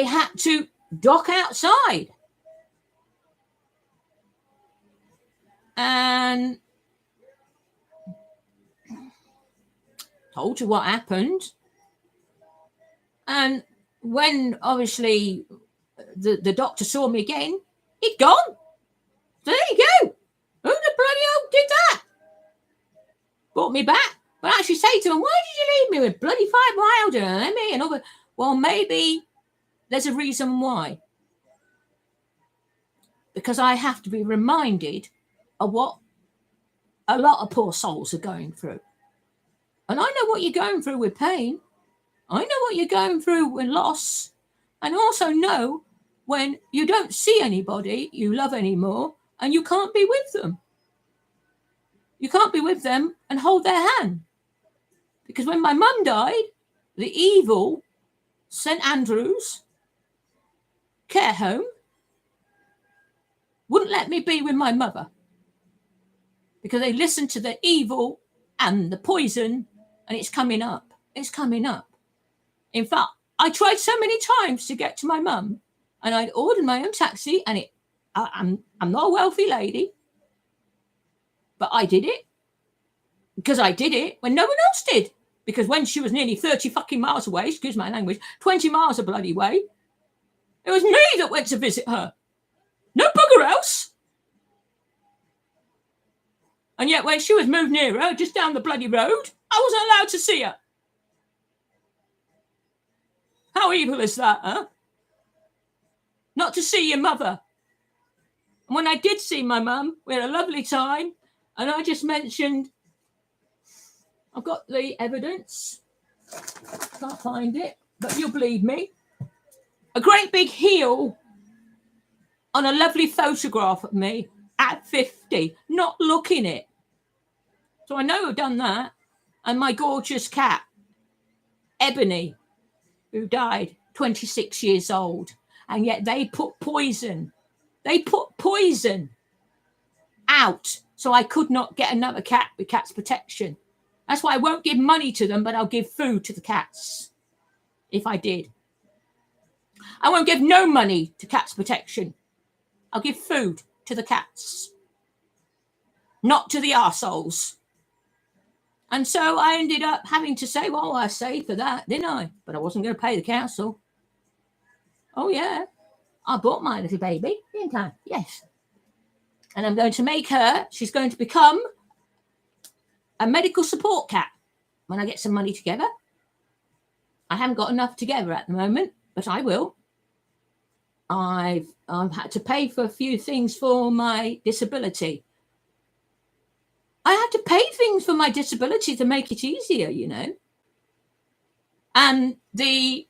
had to dock outside. And told her what happened. And when obviously the doctor saw me again, he'd gone. So there you go. Who the bloody hell did that? Brought me back. But I actually say to him, why did you leave me with bloody fibromyalgia and me and all? Well, maybe there's a reason why. Because I have to be reminded of what a lot of poor souls are going through. And I know what you're going through with pain. I know what you're going through with loss. And also know when you don't see anybody you love anymore and you can't be with them. You can't be with them and hold their hand. Because when my mum died, the evil St. Andrews care home wouldn't let me be with my mother because they listened to the evil and the poison, and it's coming up. It's coming up. In fact, I tried so many times to get to my mum, and I'd ordered my own taxi, and I'm not a wealthy lady, but I did it because I did it when no one else did. Because when she was nearly 30 fucking miles away, excuse my language, 20 miles a bloody way, it was me that went to visit her. No bugger else. And yet when she was moved nearer, just down the bloody road, I wasn't allowed to see her. How evil is that, huh? Not to see your mother. And when I did see my mum, we had a lovely time. And I just mentioned, I've got the evidence. Can't find it, but you'll believe me. A great big heel on a lovely photograph of me at 50, not looking it. So I know I've done that. And my gorgeous cat, Ebony, who died 26 years old. And yet they put poison. They put poison out so I could not get another cat with Cats Protection. That's why I won't give money to them, but I'll give food to the cats if I did. I won't give no money to Cats Protection. I'll give food to the cats, not to the arseholes. And so I ended up having to say, well, I saved for that, didn't I? But I wasn't going to pay the council. Oh, yeah. I bought my little baby, didn't I? Yes. And I'm going to make her, she's going to become a medical support cat when I get some money together. I haven't got enough together at the moment, but I will. I've had to pay for a few things for my disability. I had to pay things for my disability to make it easier, you know. And the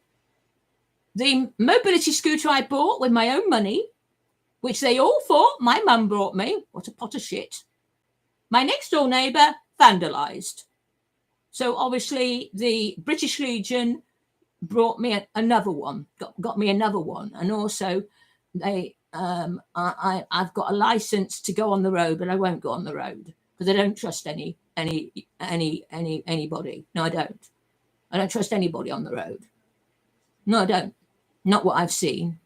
mobility scooter I bought with my own money, which they all thought my mum brought me, what a pot of shit, my next door neighbour vandalised. So obviously the British Legion brought me another one, got me another one. And also they I've got a license to go on the road, but I won't go on the road because I don't trust anybody. No, I don't. I don't trust anybody on the road. No, I don't. Not what I've seen.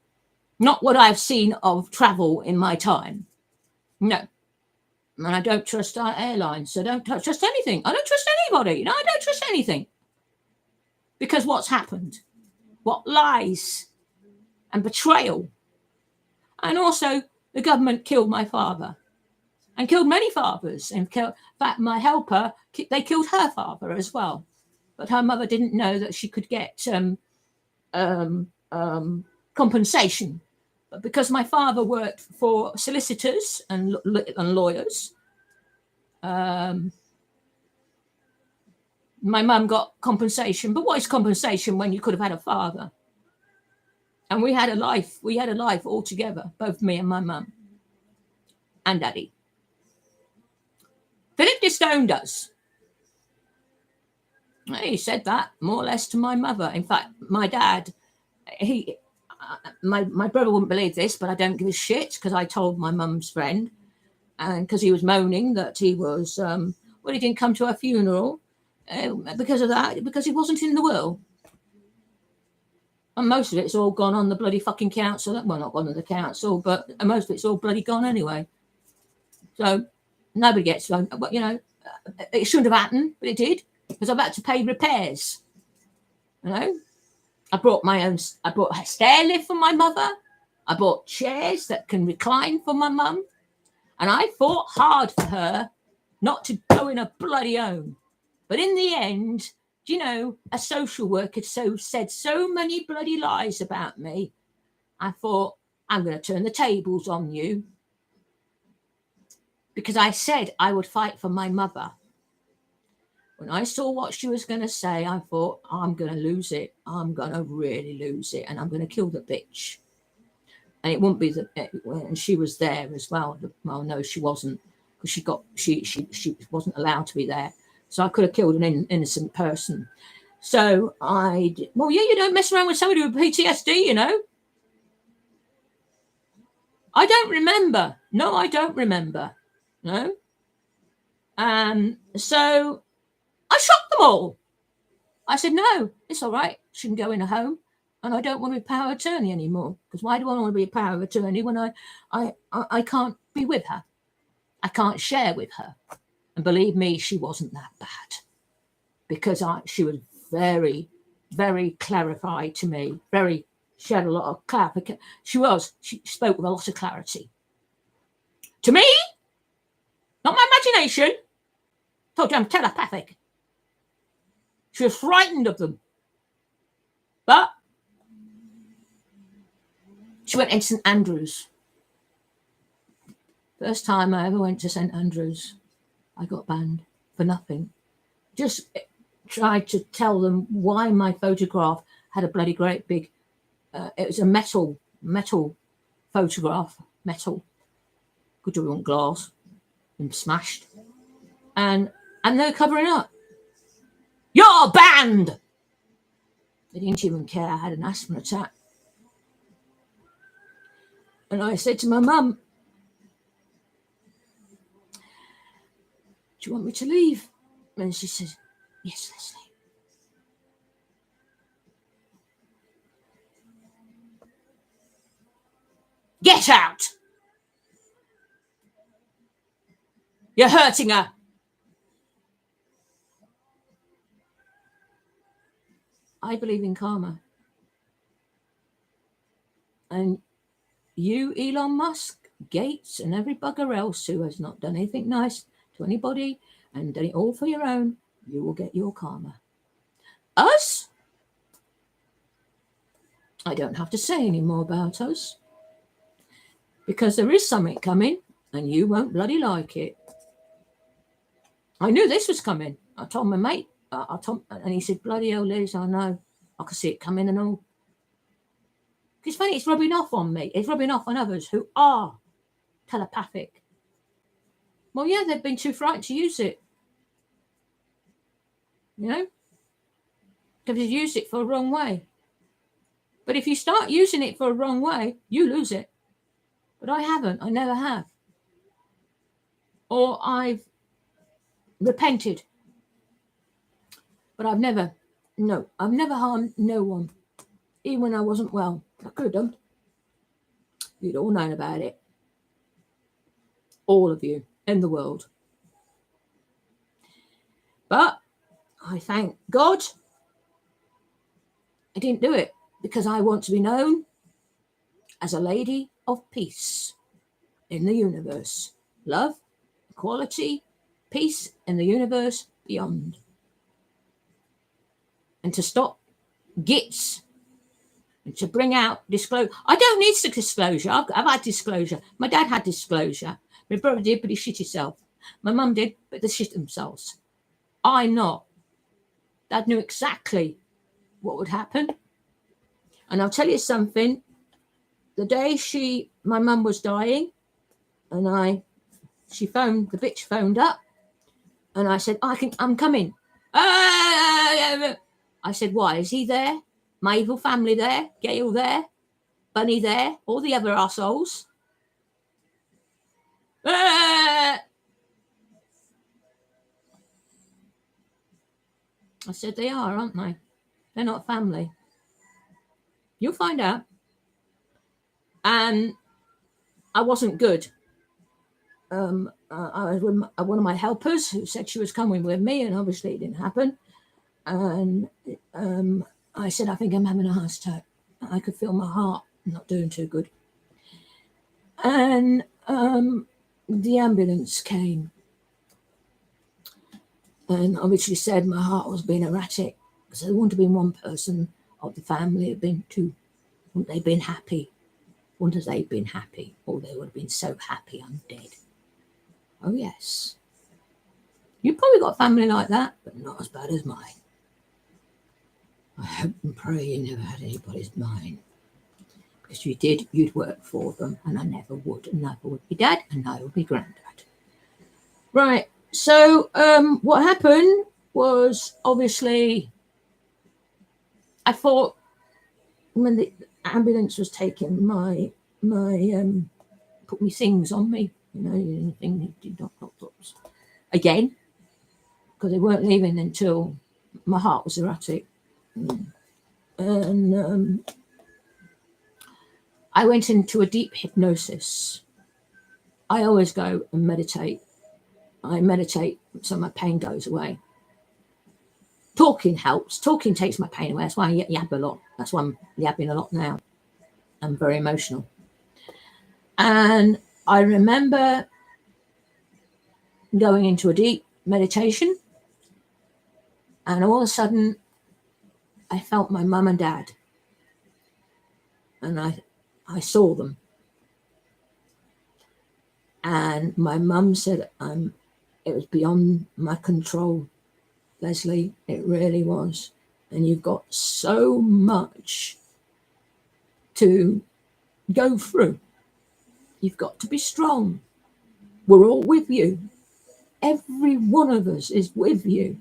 Not what I've seen of travel in my time. No. And I don't trust our airlines. So I don't trust anything. I don't trust anybody. No, I don't trust anything. Because what's happened? What lies and betrayal. And also the government killed my father. And killed many fathers. In fact, my helper, they killed her father as well. But her mother didn't know that she could get compensation. But because my father worked for solicitors and lawyers, my mum got compensation. But what is compensation when you could have had a father? And we had a life. We had a life all together, both me and my mum and daddy. Philip disowned us. He said that more or less to my mother. In fact, my dad, my brother wouldn't believe this, but I don't give a shit because I told my mum's friend, and because he was moaning that he was, he didn't come to her funeral because of that, because he wasn't in the will. And most of it's all gone on the bloody fucking council. Well, not gone on the council, but most of it's all bloody gone anyway. So nobody gets, you know, it shouldn't have happened, but it did. because I've had to pay repairs. You know, I brought a stair lift for my mother. I bought chairs that can recline for my mum. And I fought hard for her not to go in a bloody home. But in the end, do you know, a social worker said so many bloody lies about me. I thought, I'm going to turn the tables on you. Because I said I would fight for my mother. When I saw what she was going to say, I thought, I'm going to lose it. I'm going to really lose it. And I'm going to kill the bitch. And it wouldn't be and she was there as well. Well, no, she wasn't, because she wasn't allowed to be there. So I could have killed an innocent person. So I did. Well, yeah, you don't mess around with somebody with PTSD, you know. I don't remember. No, I don't remember. No. So I shot them all. I said, no, it's all right. Shouldn't go in a home. And I don't want to be power of attorney anymore. Because why do I want to be a power of attorney when I can't be with her? I can't share with her. And believe me, she wasn't that bad. Because she was very, very clarified to me. She had a lot of clarification. She spoke with a lot of clarity. To me, not my imagination. Told you I'm telepathic. She was frightened of them. But she went into St Andrews. First time I ever went to St Andrews, I got banned for nothing. Just tried to tell them why my photograph had a bloody great big, it was a metal photograph, metal. Could you want glass and smashed. And they're covering up. You're banned! They didn't even care I had an asthma attack. And I said to my mum, do you want me to leave? And she said, yes, let's leave. Get out! You're hurting her. I believe in karma. And you, Elon Musk, Gates, and every bugger else who has not done anything nice to anybody and done it all for your own, you will get your karma. Us? I don't have to say any more about us. Because there is something coming and you won't bloody like it. I knew this was coming. I told my mate, and he said, bloody hell, Liz, I know. I could see it coming and all. It's funny, it's rubbing off on me. It's rubbing off on others who are telepathic. Well, yeah, they've been too frightened to use it. You know? Because they've used it for a wrong way. But if you start using it for a wrong way, you lose it. But I haven't. I never have. Or I've repented. But I've never harmed no one. Even when I wasn't well. I could have done. You'd all known about it. All of you in the world. But I thank God I didn't do it, because I want to be known as a lady of peace in the universe. Love, equality, peace in the universe beyond. And to stop gits and to bring out disclosure. I don't need disclosure. I've had disclosure. My dad had disclosure. My brother did, but he shit himself. My mum did, but they shit themselves. I'm not. Dad knew exactly what would happen. And I'll tell you something. The day my mum was dying, and the bitch phoned up, and I said, I'm coming. I said, why? Is he there? My evil family there? Gail there? Bunny there? All the other arseholes? I said, they are, aren't they? They're not family. You'll find out. And I wasn't good. I was with one of my helpers who said she was coming with me, and obviously it didn't happen. And I said, I think I'm having a heart attack. I could feel my heart not doing too good. And the ambulance came and obviously said my heart was being erratic. So there wouldn't have been one person of the family, it had been two. Wouldn't they been happy? Wouldn't they been happy? Or they would have been so happy I'm dead. Oh, yes. You probably got a family like that, but not as bad as mine. I hope and pray you never had anybody's mine. Because if you did, you'd work for them, and I never would. And neither would be dad, and neither would be granddad. Right, so what happened was, obviously, I thought when the ambulance was taking my put me things on me, anything did not those again, because they weren't leaving until my heart was erratic. And I went into a deep hypnosis. I always go and meditate. I meditate so my pain goes away. Talking helps. Talking takes my pain away. That's why I yab a lot. That's why I'm yabbing a lot now. I'm very emotional. And I remember going into a deep meditation, and all of a sudden I felt my mum and dad, and I saw them. And my mum said, it was beyond my control, Leslie. It really was. And you've got so much to go through. You've got to be strong. We're all with you. Every one of us is with you.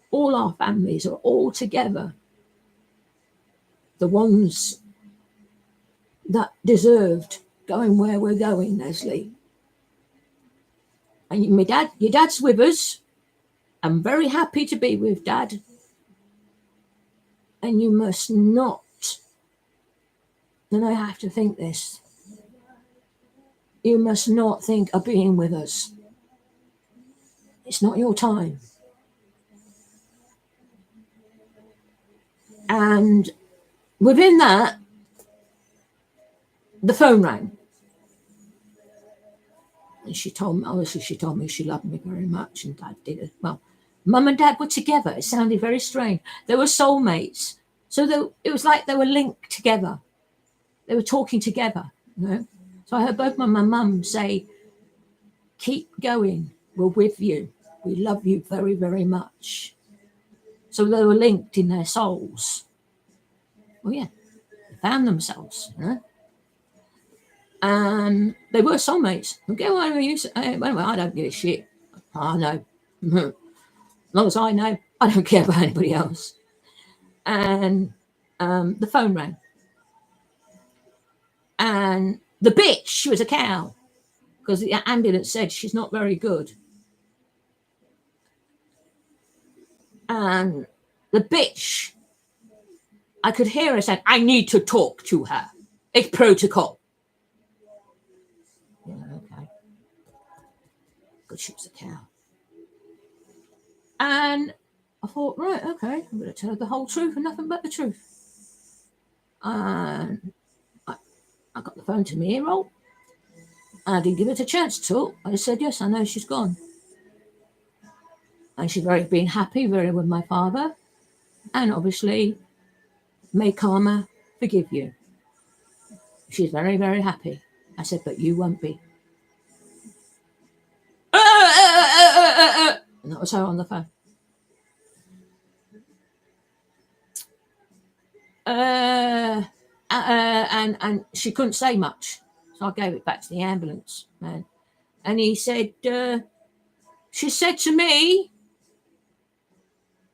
All our families are all together. The ones that deserved going where we're going, Leslie. And your dad's with us. I'm very happy to be with Dad. And you must not, and I have to think this, you must not think of being with us. It's not your time. And within that, the phone rang. And she told me she loved me very much, and Dad did it. Well, Mum and Dad were together. It sounded very strange. They were soulmates. So it was like they were linked together. They were talking together, So I heard both my mum say, keep going. We're with you. We love you very, very much. So they were linked in their souls. Oh, yeah. They found themselves, And they were soulmates. Okay, well, I don't give a shit. I know. As long as I know, I don't care about anybody else. And the phone rang. And the bitch, she was a cow, because the ambulance said she's not very good. And the bitch, I could hear her saying, I need to talk to her. It's protocol. Yeah, okay. Because she was a cow. And I thought, right, okay, I'm going to tell her the whole truth and nothing but the truth. And I got the phone to my ear roll. I didn't give it a chance to talk. I just said, yes, I know she's gone. And she's been happy, very with my father. And obviously, may karma forgive you. She's very, very happy. I said, but you won't be. And that was her on the phone. And she couldn't say much. So I gave it back to the ambulance man. And he said, she said to me,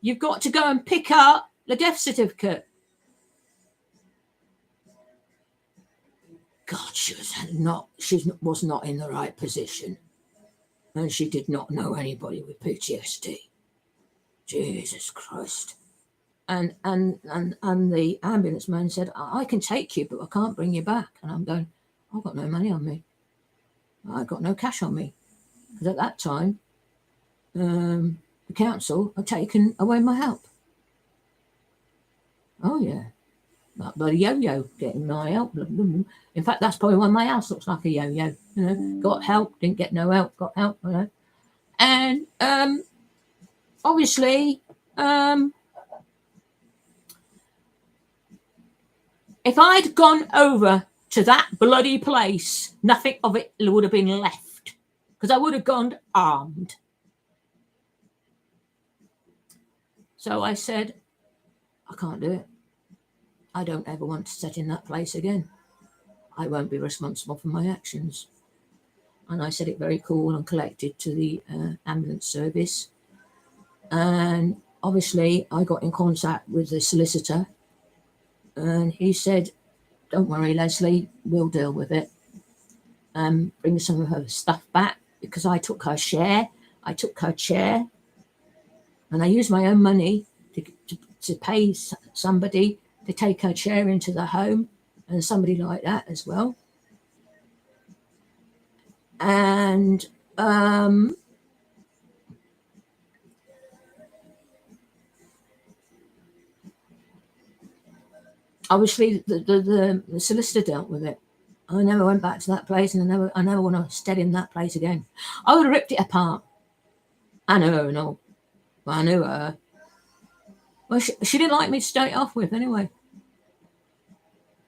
you've got to go and pick up the death certificate. God, she was not in the right position. And she did not know anybody with PTSD. Jesus Christ. And the ambulance man said, I can take you, but I can't bring you back. And I'm going, I've got no money on me. I got no cash on me because at that time, the council had taken away my help. Oh yeah, that bloody yo-yo getting my help. In fact, that's probably why my house looks like a yo-yo. You know, got help, didn't get no help, got help. You know, and obviously, if I'd gone over to that bloody place, nothing of it would have been left because I would have gone armed. So I said, I can't do it. I don't ever want to sit in that place again. I won't be responsible for my actions. And I said it very cool and collected to the ambulance service. And obviously I got in contact with the solicitor and he said, don't worry, Leslie, we'll deal with it. Bring some of her stuff back because I took her share. I took her chair and I used my own money to pay somebody to take her chair into the home and somebody like that as well. And obviously the solicitor dealt with it. I never went back to that place, and I never want to stay in that place again. I would have ripped it apart. I know her and all. Well, I knew her. Well, she didn't like me to start it off with anyway.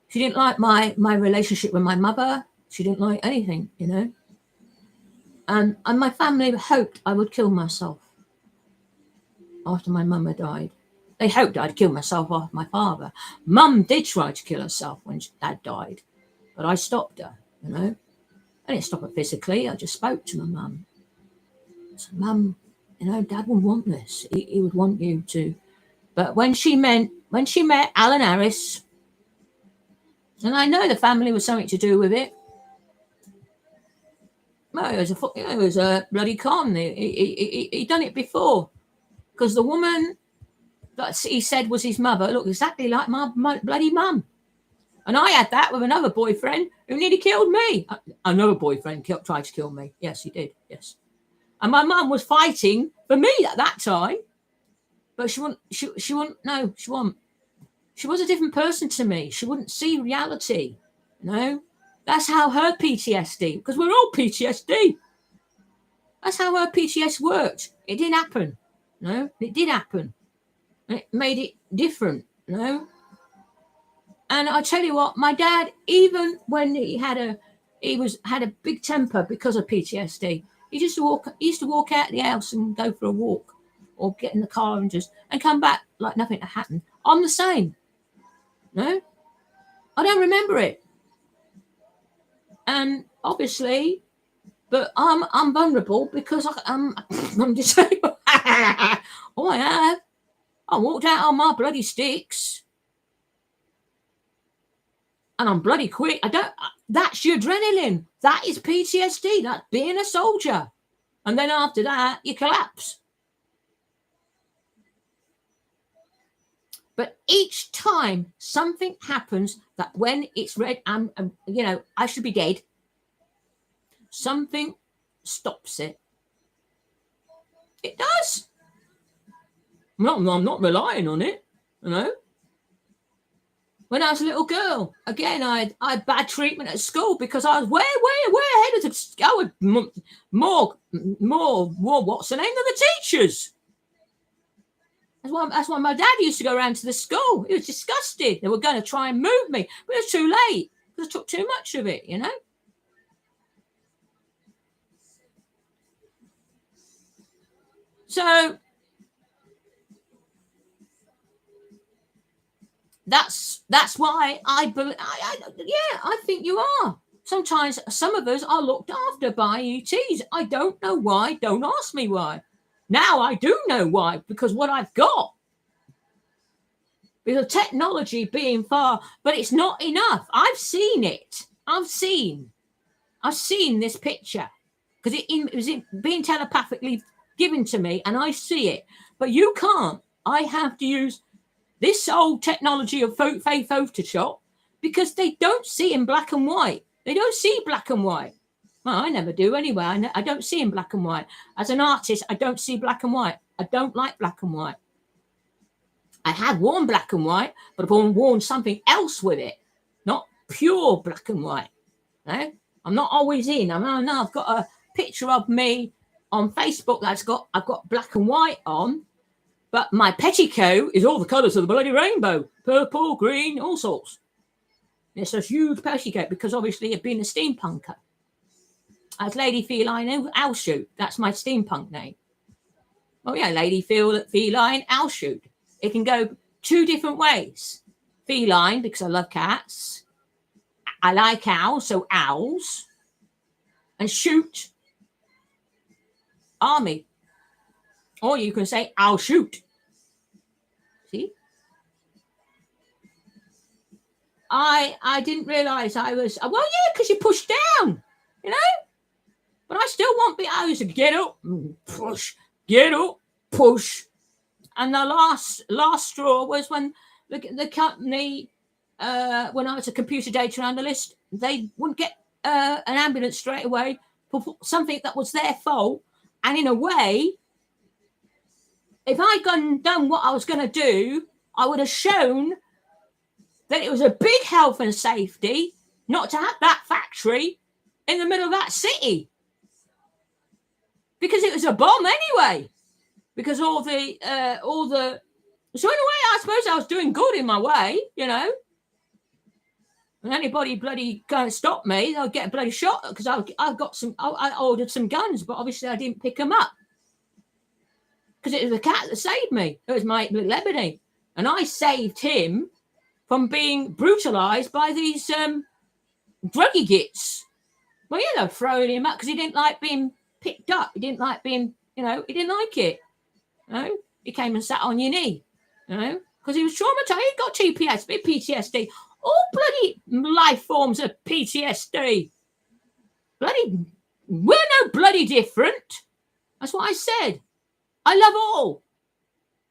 She didn't like my relationship with my mother. She didn't like anything, you know. And my family hoped I would kill myself after my mum had died. They hoped I'd kill myself after my father. Mum did try to kill herself when Dad died, but I stopped her, you know. I didn't stop her physically. I just spoke to my mum. I said, Mum, you know, Dad wouldn't want this. He would want you to. But when she met Alan Harris, and I know the family was something to do with it. Well, it was a bloody con. He done it before, because the woman that he said was his mother looked exactly like my bloody mum. And I had that with another boyfriend who nearly killed me. Another boyfriend tried to kill me. Yes, he did. Yes. And my mum was fighting for me at that time. But she wouldn't. No, she wouldn't. She was a different person to me. She wouldn't see reality. You know? That's how her PTSD, because we're all PTSD. That's how her PTSD worked. It didn't happen. No, it did happen. And it made it different, you know. And I tell you what, my dad, even when he had a big temper because of PTSD, he used to walk out of the house and go for a walk, or get in the car and come back like nothing had happened. I'm the same. No, I don't remember it. And obviously, but I'm vulnerable because I'm disabled. Oh, I have. I walked out on my bloody sticks. And I'm bloody quick. That's your adrenaline. That is PTSD. That's being a soldier. And then after that, you collapse. But each time something happens that when it's red, I should be dead. Something stops it. It does. I'm not relying on it, you know. When I was a little girl, again, I had bad treatment at school because I was way ahead of the. I was more. What's the name of the teachers? That's why my dad used to go around to the school. He was disgusted. They were going to try and move me, but it was too late because I took too much of it, you know. So that's why I believe. I think you are. Sometimes some of us are looked after by ETs. I don't know why. Don't ask me why. Now I do know why, because what I've got. Because technology being far, but it's not enough. I've seen it. I've seen this picture because it was being telepathically given to me, and I see it. But you can't. I have to use this old technology of Photoshop because they don't see in black and white. They don't see black and white. Well, I never do anyway. I don't see in black and white. As an artist, I don't see black and white. I don't like black and white. I have worn black and white, but I've worn something else with it, not pure black and white. No? I'm not always in. I've got a picture of me on Facebook I've got black and white on, but my petticoat is all the colours of the bloody rainbow. Purple, green, all sorts. It's a huge petticoat because obviously I've been a steampunker. As Lady Feline Owlshoot. That's my steampunk name. Oh yeah, Lady Feline Owlshoot. It can go two different ways. Feline, because I love cats. I like owls, so owls. And shoot, army. Or you can say, I'll shoot. See? I didn't realise I was, well, yeah, because you push down, you know? But I still want I was to get up, push, get up, push. And the last straw was when the company, when I was a computer data analyst, they wouldn't get an ambulance straight away for something that was their fault. And in a way, if I'd done what I was going to do, I would have shown that it was a big health and safety not to have that factory in the middle of that city. Because it was a bomb anyway. Because all the so in a way, I suppose I was doing good in my way, you know. And anybody bloody can't stop me, I'll get a bloody shot because I ordered some guns, but obviously I didn't pick them up because it was the cat that saved me. It was my Lebony, and I saved him from being brutalised by these druggy gits. Well, you know, throwing him up because he didn't like being picked up. He didn't like being, you know, he didn't like it. You know, he came and sat on your knee, you know, because he was traumatized. He got PTSD. All bloody life forms of PTSD. Bloody, we're no bloody different. That's what I said. I love all.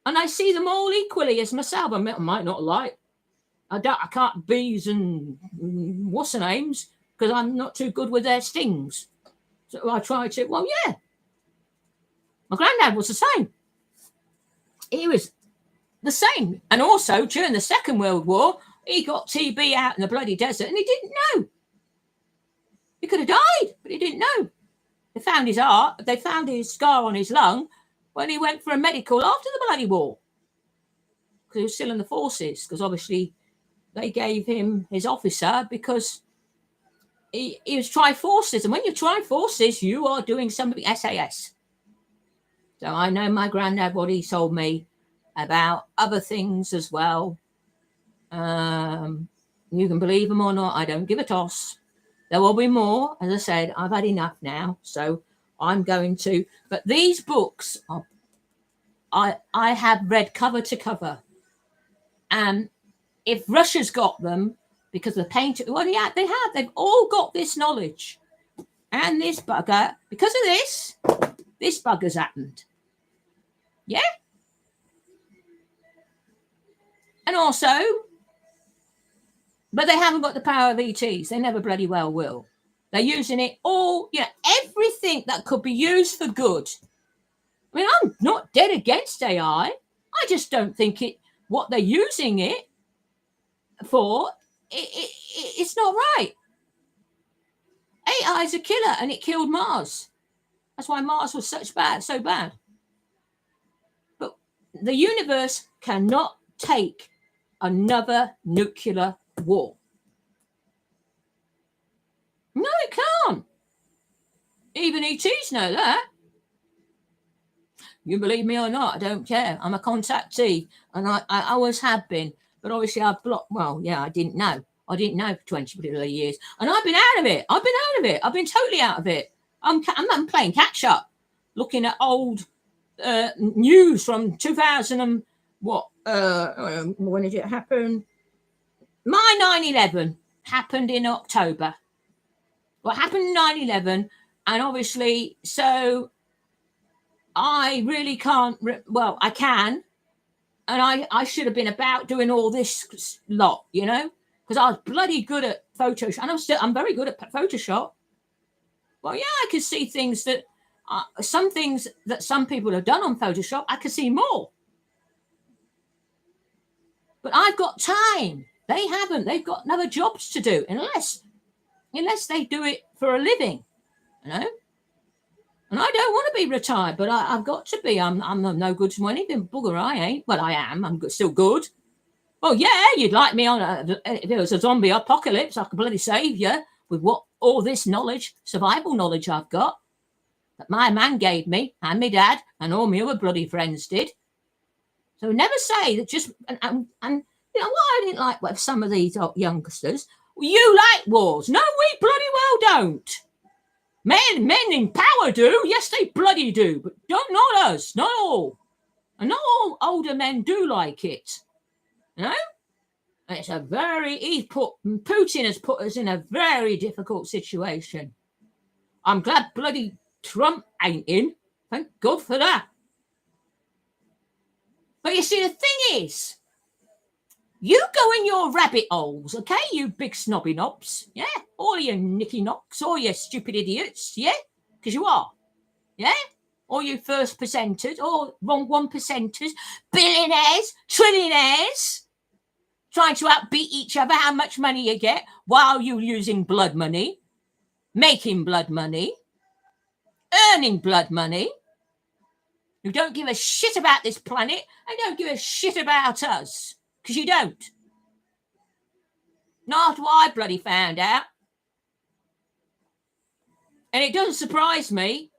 And I see them all equally as myself. I might not like. I can't bees and what's the names because I'm not too good with their stings. So I try to, well, yeah. My granddad was the same. He was the same. And also during the Second World War, he got TB out in the bloody desert and he didn't know. He could have died, but he didn't know. They found his heart. They found his scar on his lung when he went for a medical after the bloody war. Because he was still in the forces. Because obviously they gave him his officer because he was Tri-Forces. And when you Tri-Forces, you are doing something SAS. So I know my granddad, what he told me about other things as well. You can believe them or not. I don't give a toss. There will be more. As I said, I've had enough now. So I'm going to. But these books, I have read cover to cover. And if Russia's got them, because the painter, well, yeah, they have. They've all got this knowledge. And this bugger, because of this bugger's happened. Yeah? And also, but they haven't got the power of ETs. They never bloody well will. They're using it all, you know, everything that could be used for good. I mean, I'm not dead against AI. I just don't think what they're using it for, it's not right. AI is a killer and it killed Mars. That's why Mars was so bad. But the universe cannot take another nuclear war. No, it can't. Even ETs know that. You believe me or not, I don't care. I'm a contactee, and I always have been. But obviously I've blocked, well, yeah, I didn't know for 20 years. And I've been out of it. I've been totally out of it. I'm playing catch up, looking at old news from 2000 and what? When did it happen? My 9/11 happened in October. What happened in 9/11, and obviously, so I really can't. Well, I can, and I should have been about doing all this lot, you know, because I was bloody good at Photoshop, and I'm very good at Photoshop. Well, yeah, I can see things that some things that some people have done on Photoshop. I can see more, but I've got time. They haven't. They've got other jobs to do, unless they do it for a living, you know. And I don't want to be retired, but I've got to be. I'm no good to anything. Bugger, I ain't. Well, I am. I'm still good. Well, yeah, you'd like me on if there was a zombie apocalypse, I could bloody save you with what all this knowledge, survival knowledge I've got that my man gave me and my dad and all my other bloody friends did. So never say that just and you know what I didn't like with some of these youngsters. Well, you like wars. No, we bloody well don't. Men in power do. Yes, they bloody do. But not us. Not all. And not all older men do like it. You know? And it's Putin has put us in a very difficult situation. I'm glad bloody Trump ain't in. Thank God for that. But you see, the thing is, you go in your rabbit holes, okay, you big snobby knobs, yeah? All you nicky knocks, all you stupid idiots, yeah? Because you are, yeah? All you first percenters, all wrong 1%ers, billionaires, trillionaires, trying to outbeat each other how much money you get while you're using blood money, making blood money, earning blood money. You don't give a shit about this planet and don't give a shit about us. Because you don't. Not after I bloody found out. And it doesn't surprise me.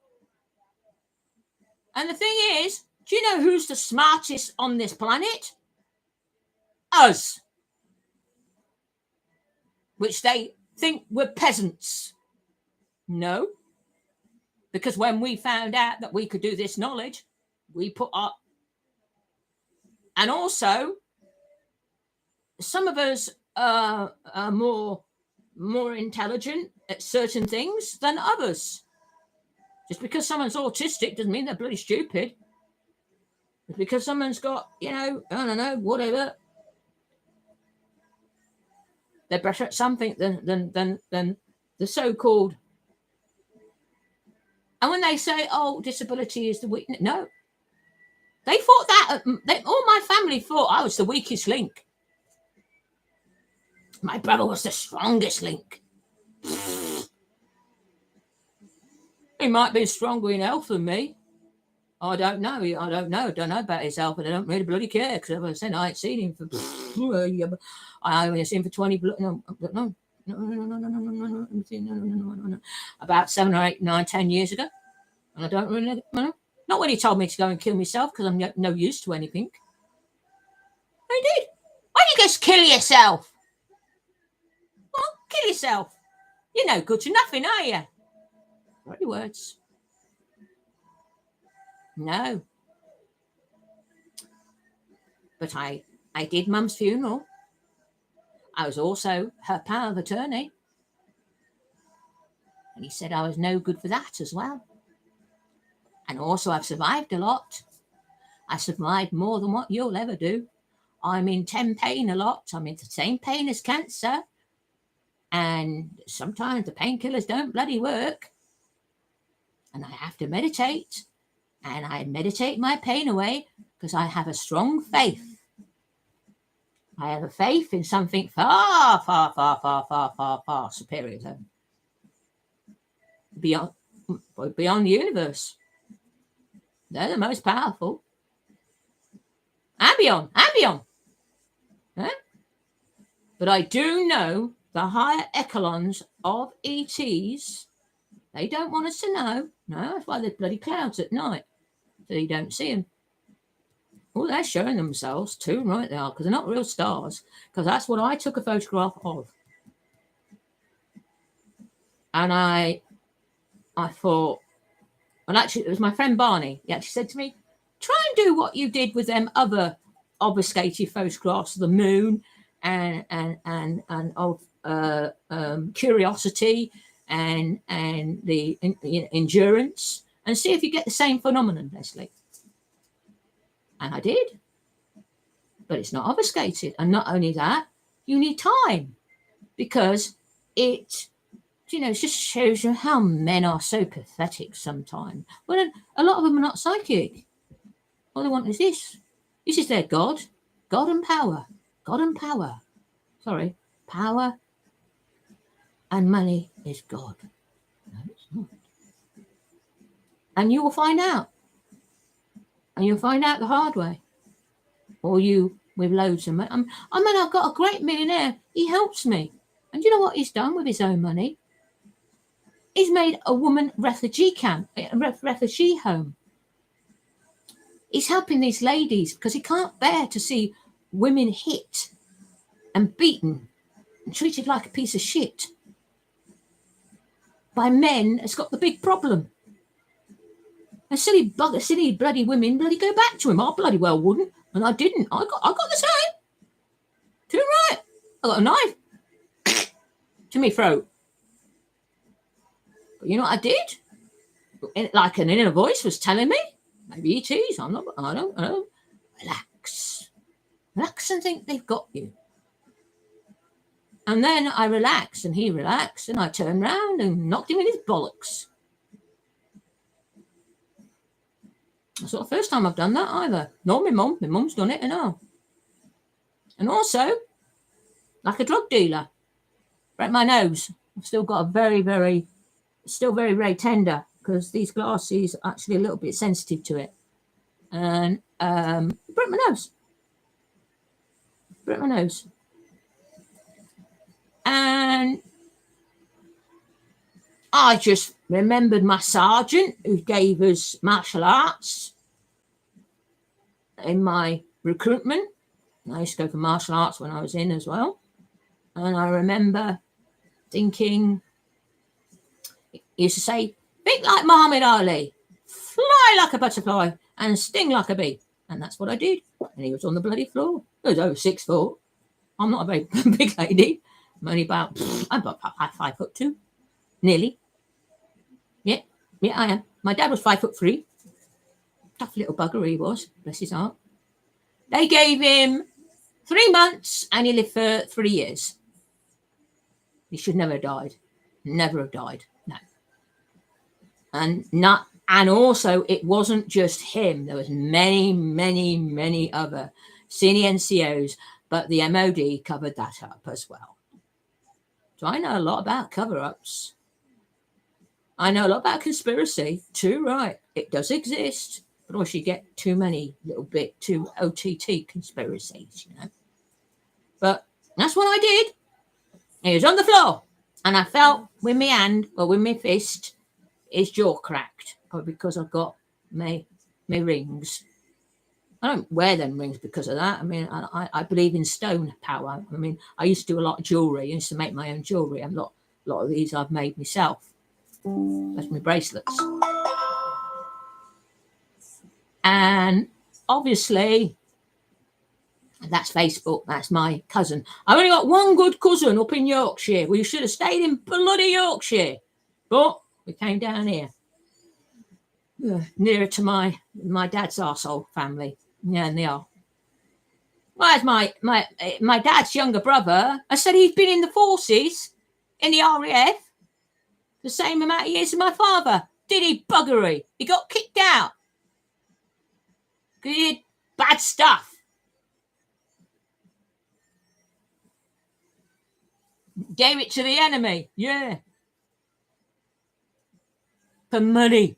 And the thing is, do you know who's the smartest on this planet? Us. Which they think we're peasants. No. Because when we found out that we could do this knowledge, we put up. And also, some of us are more intelligent at certain things than others. Just because someone's autistic doesn't mean they're bloody stupid. Just because someone's got, you know, I don't know, whatever. They're better at something than the so-called. And when they say, oh, disability is the weakness, no. They thought that, all my family thought I was the weakest link. My brother was the strongest link. He might be stronger in health than me. I don't know. I don't know about his health, and I don't really bloody care because, as I said, I ain't seen him for. I only seen him for 20. No. About 7 or 8, 9, 10 years ago, and I don't really know. Not when he told me to go and kill myself because I'm no use to anything. I did. Why don't you just kill yourself? Well, kill yourself. You're no good to nothing, are you? Bloody words. No. But I did Mum's funeral. I was also her power of attorney. And he said I was no good for that as well. And also I've survived a lot. I survived more than what you'll ever do. I'm in 10 pain a lot. I'm in the same pain as cancer. And sometimes the painkillers don't bloody work. And I have to meditate. And I meditate my pain away because I have a strong faith. I have a faith in something far, far, far, far, far, far, far superior than beyond the universe. They're the most powerful. And beyond. Huh? But I do know the higher echelons of ETs, they don't want us to know. No, that's why there's bloody clouds at night. So you don't see them. Oh, they're showing themselves too, right? They are, because they're not real stars. Because that's what I took a photograph of. And I thought, well, actually, it was my friend Barney. He actually said to me, try and do what you did with them other obfuscated photographs of the moon and of Curiosity and the Endurance, and see if you get the same phenomenon, Leslie. And I did. But it's not obfuscated. And not only that, you need time because it You know, it just shows you how men are so pathetic sometimes. Well, a lot of them are not psychic. All they want is this. This is their God. God and power. God and power. Sorry. Power and money is God. No, it's not. And you will find out. And you'll find out the hard way. Or you with loads of money. I've got a great millionaire. He helps me. And do you know what he's done with his own money? He's made a woman refugee camp, a refugee home. He's helping these ladies because he can't bear to see women hit and beaten and treated like a piece of shit by men that's got the big problem. And silly bloody women bloody go back to him. I bloody well wouldn't, and I didn't. I got the same. Too right. I got a knife to me throat. But you know what I did? Like an inner voice was telling me. Maybe it is. I don't know. Relax. Relax and think they've got you. And then I relaxed and he relaxed and I turned round and knocked him in his bollocks. That's not the first time I've done that either. Not my mum. My mum's done it and all. And also, like a drug dealer, break my nose. I've still got a very, very tender because these glasses are actually a little bit sensitive to it. And broke my nose. And I just remembered my sergeant who gave us martial arts in my recruitment. I used to go for martial arts when I was in as well. And I remember thinking, he used to say, think like Muhammad Ali, fly like a butterfly and sting like a bee. And that's what I did. And he was on the bloody floor. He was over 6 foot. I'm not a very big lady. I'm only about 5'2", nearly. Yeah, I am. My dad was 5'3". Tough little bugger he was, bless his heart. They gave him 3 months and he lived for 3 years. He should never have died. Never have died. No. And also it wasn't just him. There was many other senior NCOs, but the MOD covered that up as well. So I know a lot about cover-ups. I know a lot about conspiracy. Too right. It does exist. But also you get too many little bit too OTT conspiracies, you know. But that's what I did. He was on the floor. And I felt with my hand, or with my fist, his jaw cracked. Probably because I've got my rings. I don't wear them rings because of that. I mean, I believe in stone power. I mean, I used to do a lot of jewellery. I used to make my own jewellery. And a lot of these I've made myself. That's my bracelets. And obviously, that's Facebook. That's my cousin. I've only got one good cousin up in Yorkshire. We should have stayed in bloody Yorkshire. But we came down here. Nearer to my dad's arsehole family. Yeah, and they are. Well, as my dad's younger brother, I said he's been in the forces, in the RAF, the same amount of years as my father. Did he buggery? He got kicked out. He did bad stuff. Gave it to the enemy. Yeah. For money.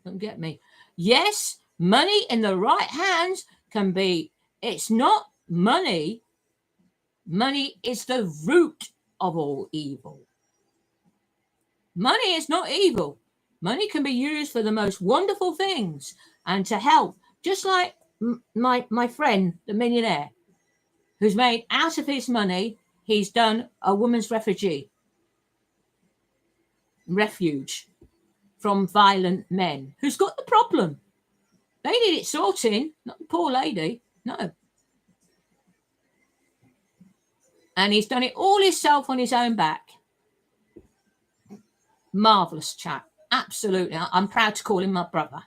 Don't get me. Yes, money in the right hands can be, it's not money. Money is the root of all evil. Money is not evil. Money can be used for the most wonderful things and to help. Just like my friend, the millionaire, who's made out of his money, he's done a woman's refuge from violent men. Who's got the problem? They did it sorting, not the poor lady. No. And he's done it all himself on his own back. Marvellous chap. Absolutely. I'm proud to call him my brother.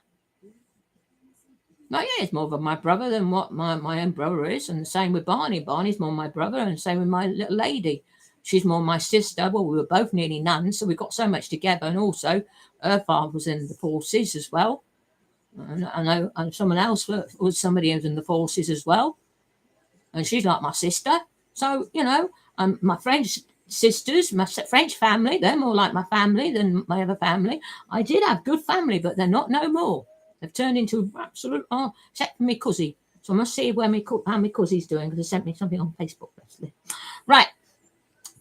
Well, yeah, he's more of my brother than what my own brother is. And the same with Barney. Barney's more my brother, and the same with my little lady. She's more my sister. Well, we were both nearly nuns, so we got so much together. And also, her father was in the forces as well. And I know and someone else was somebody who was in the forces as well. And she's like my sister. So, my French sisters, my French family, they're more like my family than my other family. I did have good family, but they're not no more. They've turned into absolute, except for me cousin. So I must see how my cousin's doing, because they sent me something on Facebook. Right.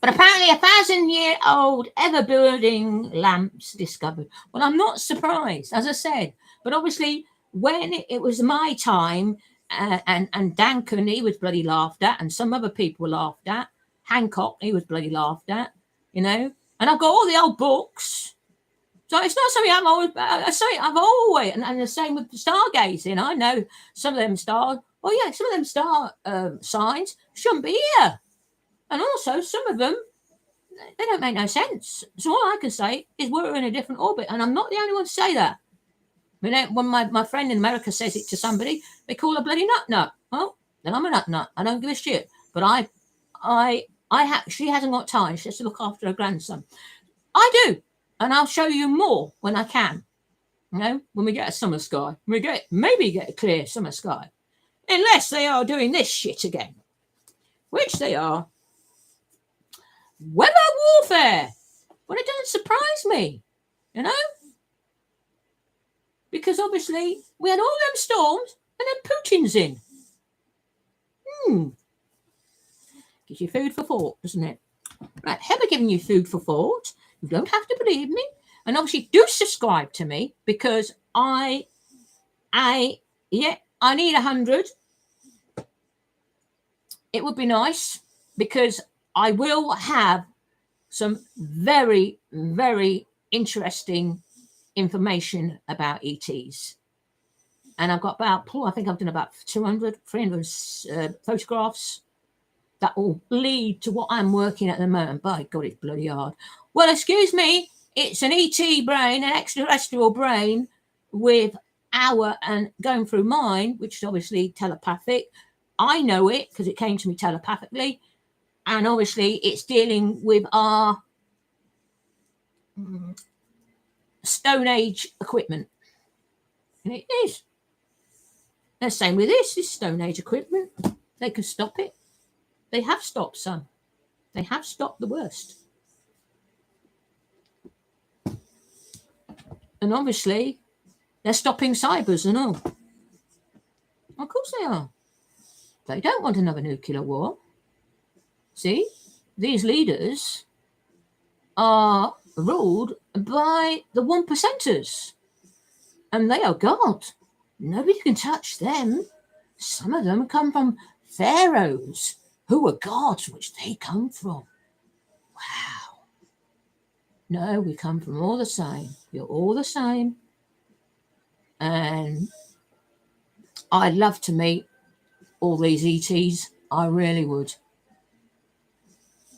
But apparently 1,000-year-old ever-building lamps discovered. Well, I'm not surprised, as I said. But obviously, when it was my time, and Duncan, he was bloody laughed at, and some other people were laughed at. Hancock, he was bloody laughed at, And I've got all the old books. So it's not something I've always, and the same with stargazing. I know some of them stars. Oh yeah, some of them star signs shouldn't be here. And also, some of them, they don't make no sense. So all I can say is we're in a different orbit. And I'm not the only one to say that. I mean, when my friend in America says it to somebody, they call her bloody nut. Well, then I'm a nut. I don't give a shit. But she hasn't got time. She has to look after her grandson. I do. And I'll show you more when I can. When we get a summer sky. Maybe get a clear summer sky. Unless they are doing this shit again. Which they are. Weather warfare. Well, it doesn't surprise me, because obviously we had all them storms and then Putin's in. Gives you food for thought, doesn't it? Right, Heather giving you food for thought. You don't have to believe me, and obviously do subscribe to me, because I need 100. It would be nice, because I will have some very, very interesting information about ETs. And I've got I think I've done about 200, 300 photographs that will lead to what I'm working at the moment. By God, it's bloody hard. Well, excuse me, it's an ET brain, an extraterrestrial brain with and going through mine, which is obviously telepathic. I know it because it came to me telepathically. And obviously, it's dealing with our Stone Age equipment. And it is. The same with this Stone Age equipment. They can stop it. They have stopped some. They have stopped the worst. And obviously, they're stopping cybers and all. Of course they are. They don't want another nuclear war. See, these leaders are ruled by the 1%ers. And they are God. Nobody can touch them. Some of them come from pharaohs who were gods, which they come from. Wow. No, we come from all the same. You're all the same. And I'd love to meet all these ETs. I really would.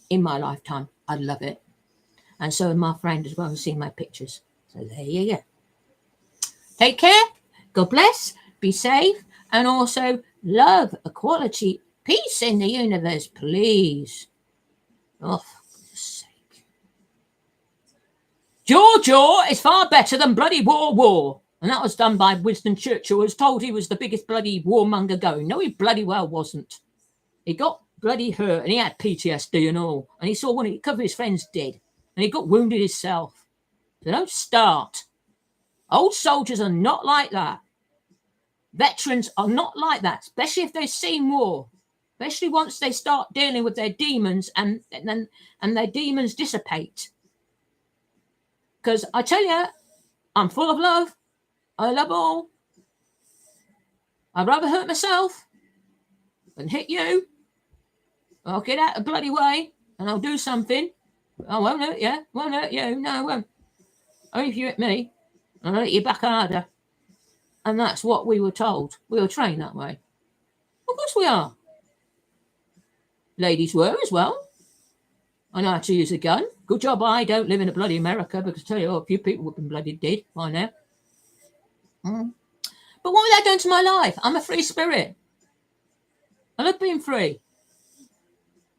In my lifetime. I'd love it. And so would my friend as well, who's seen my pictures. So there you go. Take care. God bless. Be safe. And also love, equality, peace in the universe, please. Oh, for goodness sake. Georgia is far better than bloody war. And that was done by Winston Churchill, who was told he was the biggest bloody warmonger going. No, he bloody well wasn't. He got bloody hurt and he had PTSD and all. And he saw a couple of his friends dead. And he got wounded himself. So don't start. Old soldiers are not like that. Veterans are not like that, especially if they've seen war. Especially once they start dealing with their demons and their demons dissipate. Because I tell you, I'm full of love. I love all. I'd rather hurt myself than hit you. I'll get out of the bloody way and I'll do something. I won't hurt you. Won't hurt you. No, I won't. Only if you hit me, and I'll hit you back harder. And that's what we were told. We were trained that way. Of course we are. Ladies were as well. I know how to use a gun. Good job I don't live in a bloody America, because I tell you, a few people would have been bloody dead by now. But what would that done to my life? I'm a free spirit. I love being free.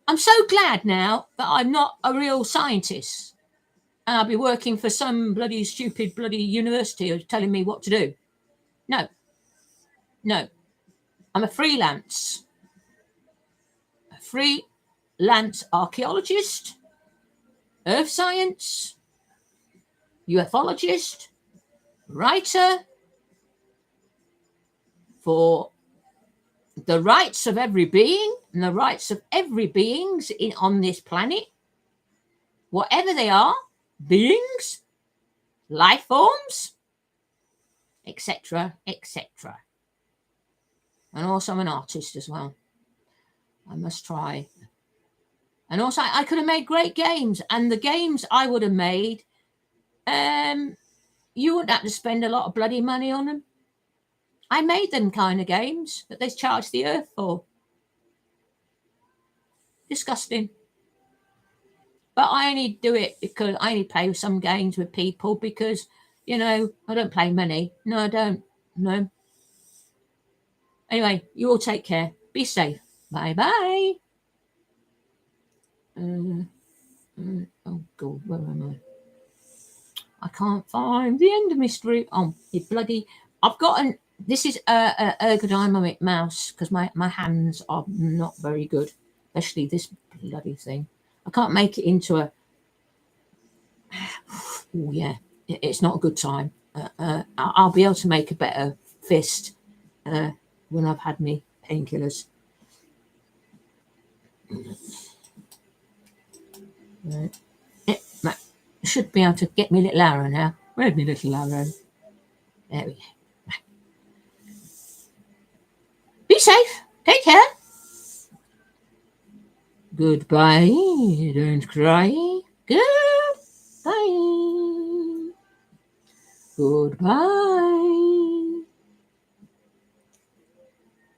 I'm so glad now that I'm not a real scientist and I'll be working for some bloody stupid bloody university who's telling me what to do. No. I'm a freelance archaeologist, earth science, ufologist, writer for the rights of every being and the rights of every beings on this planet, whatever they are, beings, life forms, etc., etc. And also I'm an artist as well. I must try. And also I could have made great games, and the games I would have made, you wouldn't have to spend a lot of bloody money on them. I made them kind of games that they charge the earth for. Disgusting. But I only do it because I only play some games with people because, you know, I don't play many. No, I don't. No. Anyway, you all take care. Be safe. Bye-bye. Oh, God, where am I can't find the end of mystery. Oh, you bloody... I've got an... This is a ergonomic mouse because my hands are not very good, especially this bloody thing. I can't make it into a... Oh, yeah. It's not a good time. I'll be able to make a better fist when I've had me painkillers. Right. Should be able to get me little arrow now. Where's my little arrow? There we go. Be safe. Take care. Goodbye. Don't cry. Goodbye. Goodbye.